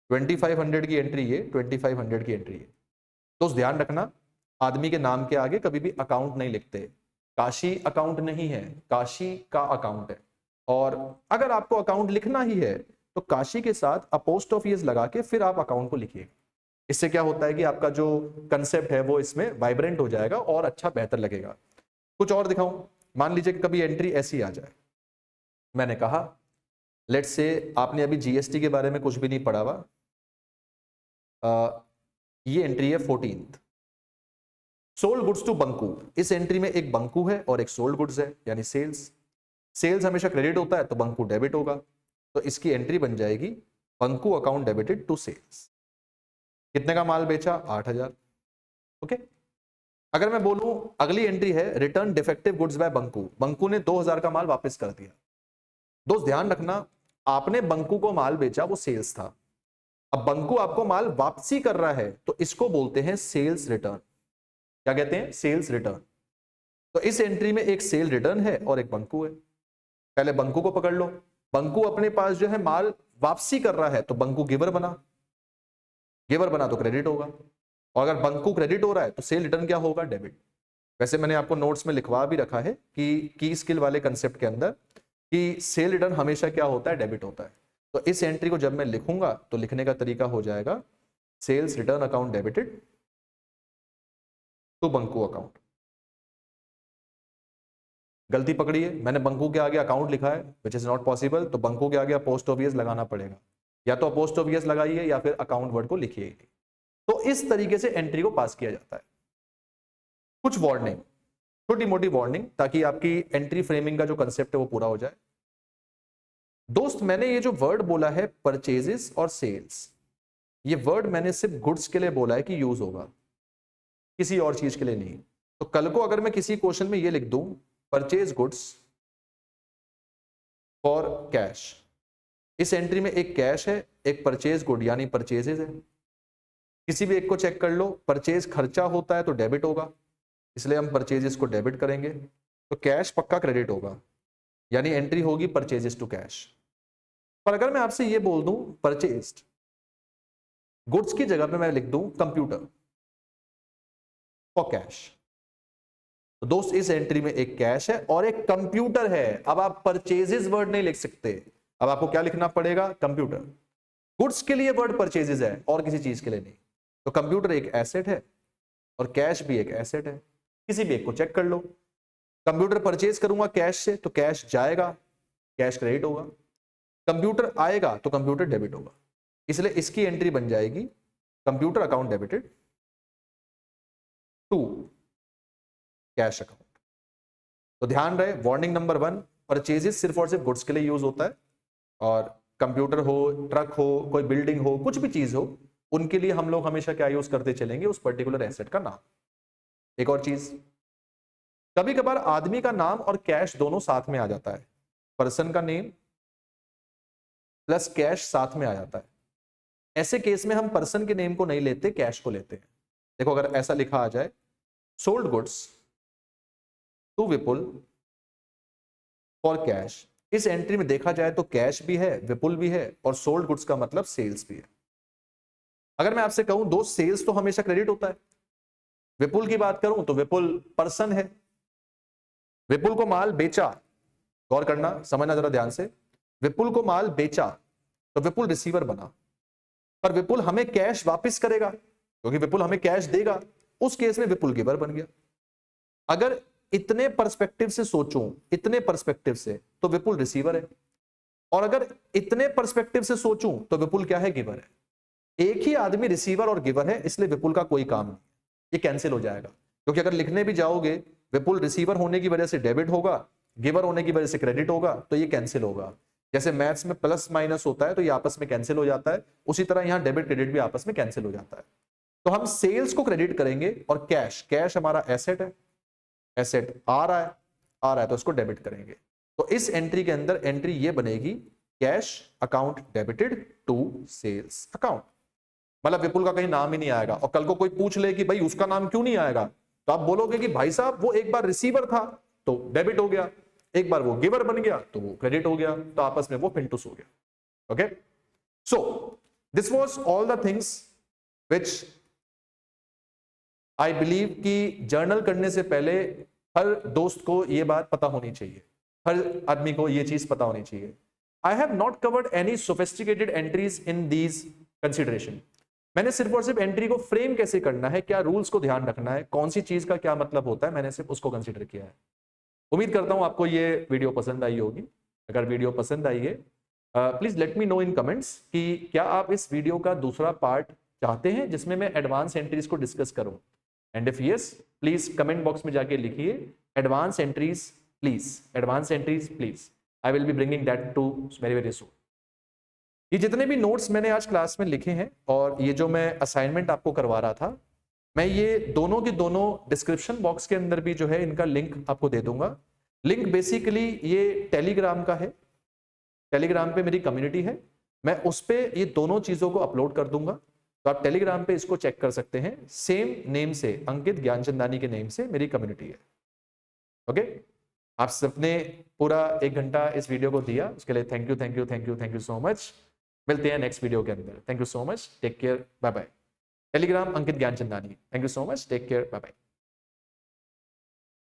2500 की एंट्री ये, 2500 की एंट्री है। तो ध्यान रखना, आदमी के नाम के आगे कभी भी अकाउंट नहीं लिखते। काशी अकाउंट नहीं है, काशी का अकाउंट है। और अगर आपको अकाउंट लिखना ही है तो काशी के साथ अपोस्ट्रोफी लगा के फिर आप अकाउंट को लिखिए। इससे क्या होता है कि आपका जो कंसेप्ट है वो इसमें वाइब्रेंट हो जाएगा और अच्छा बेहतर लगेगा। कुछ और दिखाऊं, मान लीजिए कि कभी एंट्री ऐसी आ जाए, मैंने कहा लेट्स से आपने अभी जीएसटी के बारे में कुछ भी नहीं पढ़ा हुआ, ये एंट्री है 14th, sold goods to Banku. इस एंट्री में एक बंकू है और एक सोल्ड गुड्स है, यानी सेल्स। सेल्स हमेशा क्रेडिट होता है तो बंकू डेबिट होगा, तो इसकी एंट्री बन जाएगी Banku account debited to sales. कितने का माल बेचा? 8,000। ओके। अगर मैं बोलूं अगली एंट्री है return defective goods by Banku, Banku ने 2,000 का माल वापस कर दिया। दोस्त ध्यान रखना, आपने बंकू को माल बेचा, वो सेल्स था। अब बंकू आपको माल वापसी कर रहा है तो इसको बोलते हैं सेल्स रिटर्न। क्या कहते हैं? Sales return. तो इस एंट्री में एक सेल रिटर्न है और एक बंकू है। पहले बंकू को पकड़ लो, बंकू अपने पास जो है माल वापसी कर रहा है तो बंकू गिवर बना, गिवर बना तो क्रेडिट होगा, और अगर बंकू क्रेडिट हो रहा है तो सेल रिटर्न क्या होगा? डेबिट। वैसे मैंने आपको नोट्स में लिखवा भी रखा है कि की स्किल वाले कंसेप्ट के अंदर कि सेल रिटर्न हमेशा क्या होता है? डेबिट होता है। तो इस एंट्री को जब मैं लिखूंगा तो लिखने का तरीका हो जाएगा sales return account debited to बंकू अकाउंट। गलती पकड़िए, मैंने बंकू के आगे अकाउंट लिखा है विच इज नॉट पॉसिबल, तो बंकू के आगे अपोस्ट्रोफी लगाना पड़ेगा, या तो अपोस्ट्रोफी लगाइए या फिर अकाउंट वर्ड को लिखिए। तो इस तरीके से एंट्री को पास किया जाता है। कुछ वार्निंग, छोटी मोटी वार्निंग, ताकि आपकी एंट्री फ्रेमिंग का जो कंसेप्ट है वो पूरा हो जाए। दोस्त मैंने ये जो वर्ड बोला है परचेजेस और सेल्स, ये वर्ड मैंने सिर्फ गुड्स के लिए बोला है कि यूज होगा, किसी और चीज के लिए नहीं। तो कल को अगर मैं किसी क्वेश्चन में ये लिख दूं परचेज गुड्स फॉर कैश, इस एंट्री में एक कैश है, एक परचेज गुड यानी परचेजेस है। किसी भी एक को चेक कर लो, परचेज खर्चा होता है तो डेबिट होगा, इसलिए हम परचेजेस को डेबिट करेंगे। तो कैश पक्का क्रेडिट होगा, यानी एंट्री होगी परचेजेस टू कैश। पर अगर मैं आपसे ये बोल दूं परचेज्ड गुड्स की जगह पे मैं लिख दूं कंप्यूटर फॉर कैश, तो दोस्त इस एंट्री में एक कैश है और एक कंप्यूटर है। अब आप परचेजेस वर्ड नहीं लिख सकते, अब आपको क्या लिखना पड़ेगा? कंप्यूटर। गुड्स के लिए वर्ड परचेजेस है और किसी चीज के लिए नहीं। तो कंप्यूटर एक एसेट है और कैश भी एक एसेट है, किसी भी एक को चेक कर लो। कंप्यूटर परचेज करूंगा कैश से तो कैश जाएगा, कैश क्रेडिट होगा। कंप्यूटर आएगा तो कंप्यूटर डेबिट होगा, इसलिए इसकी एंट्री बन जाएगी computer account debited to cash account. तो ध्यान रहे, वार्निंग नंबर 1, परचेजेस सिर्फ और सिर्फ गुड्स के लिए यूज होता है, और कंप्यूटर हो, ट्रक हो, कोई बिल्डिंग हो, कुछ भी चीज हो, उनके लिए हम लोग हमेशा क्या यूज करते चलेंगे? उस पर्टिकुलर एसेट का नाम। एक और चीज, कभी कभार आदमी का नाम और कैश दोनों साथ में आ जाता है, पर्सन का नेम प्लस कैश साथ में आ जाता है। ऐसे केस में हम पर्सन के नेम को नहीं लेते, कैश को लेते हैं। देखो अगर ऐसा लिखा आ जाए sold goods to Vipul for cash, इस एंट्री में देखा जाए तो कैश भी है, विपुल भी है, और सोल्ड गुड्स का मतलब सेल्स भी है। अगर मैं आपसे कहूं दोस्त सेल्स तो हमेशा क्रेडिट होता है, विपुल की बात करूं तो विपुल पर्सन है, विपुल को माल बेचा, गौर करना, समझना जरा ध्यान से, विपुल को माल बेचा तो विपुल रिसीवर बना, पर विपुल हमें कैश वापस करेगा क्योंकि विपुल हमें कैश देगा, उस केस में विपुल गिवर बन गया। अगर इतने पर्सपेक्टिव से सोचूं, इतने पर्सपेक्टिव से, तो विपुल रिसीवर है, और अगर इतने पर्सपेक्टिव से सोचूं तो विपुल क्या है, गिवर है। एक ही आदमी रिसीवर और गिवर है, इसलिए विपुल का कोई काम नहीं, ये कैंसिल हो जाएगा। क्योंकि अगर लिखने भी जाओगे विपुल रिसीवर होने की वजह से डेबिट होगा, गिवर होने की वजह से क्रेडिट होगा, तो ये कैंसिल होगा। जैसे मैथ्स में प्लस माइनस होता है तो ये आपस में कैंसिल हो जाता है, उसी तरह यहां डेबिट क्रेडिट भी आपस में कैंसिल हो जाता है। तो हम सेल्स को क्रेडिट करेंगे और कैश, कैश हमारा एसेट है, एसेट आ रहा है तो इसको डेबिट करेंगे। तो इस एंट्री के अंदर एंट्री ये बनेगी, cash account debited to sales account. मतलब विपुल का कहीं नाम ही नहीं आएगा, और कल को कोई पूछ ले कि भाई उसका नाम क्यों नहीं आएगा, तो आप बोलोगे कि भाई साहब वो एक बार रिसीवर था तो डेबिट हो गया, एक बार वो गिवर बन गया तो वो क्रेडिट हो गया, तो आपस में वो पिंटूस हो गया। Okay, so this was all the things which I believe कि जर्नल करने से पहले हर दोस्त को ये बात पता होनी चाहिए, हर आदमी को ये चीज पता होनी चाहिए। I have not covered any sophisticated entries in these consideration. मैंने सिर्फ और सिर्फ एंट्री को फ्रेम कैसे करना है, क्या रूल्स को ध्यान रखना है, कौन सी चीज का क्या मतलब होता है, मैंने सिर्फ उसको कंसीडर किया है। उम्मीद करता हूं आपको ये वीडियो पसंद आई होगी। अगर वीडियो पसंद आई है please let me know in comments कि क्या आप इस वीडियो का दूसरा पार्ट चाहते हैं जिसमें मैं एडवांस एंट्रीज को डिस्कस करूं, and if yes please comment box में जाके लिखिए advance entries please, advance entries please. I will be bringing that to very very soon. ये जितने भी नोट्स मैंने आज क्लास में लिखे हैं और ये जो मैं असाइनमेंट आपको करवा रहा था, मैं ये दोनों की दोनों डिस्क्रिप्शन बॉक्स के अंदर भी जो है इनका लिंक आपको दे दूंगा। लिंक बेसिकली ये टेलीग्राम का है, टेलीग्राम पे मेरी कम्युनिटी है, मैं उस पे ये दोनों चीजों को अपलोड कर दूंगा, तो आप टेलीग्राम पे इसको चेक कर सकते हैं। सेम नेम से, अंकित ज्ञानचंदानी के नेम से मेरी कम्युनिटी है। ओके, आप सबने पूरा 1 घंटा इस वीडियो को दिया, उसके लिए thank you thank you thank you thank you so much. मिलते हैं नेक्स्ट वीडियो के अंदर। Thank you so much, take care, bye bye. Telegram Ankit Gyanchandani. Thank you so much, take care, bye bye.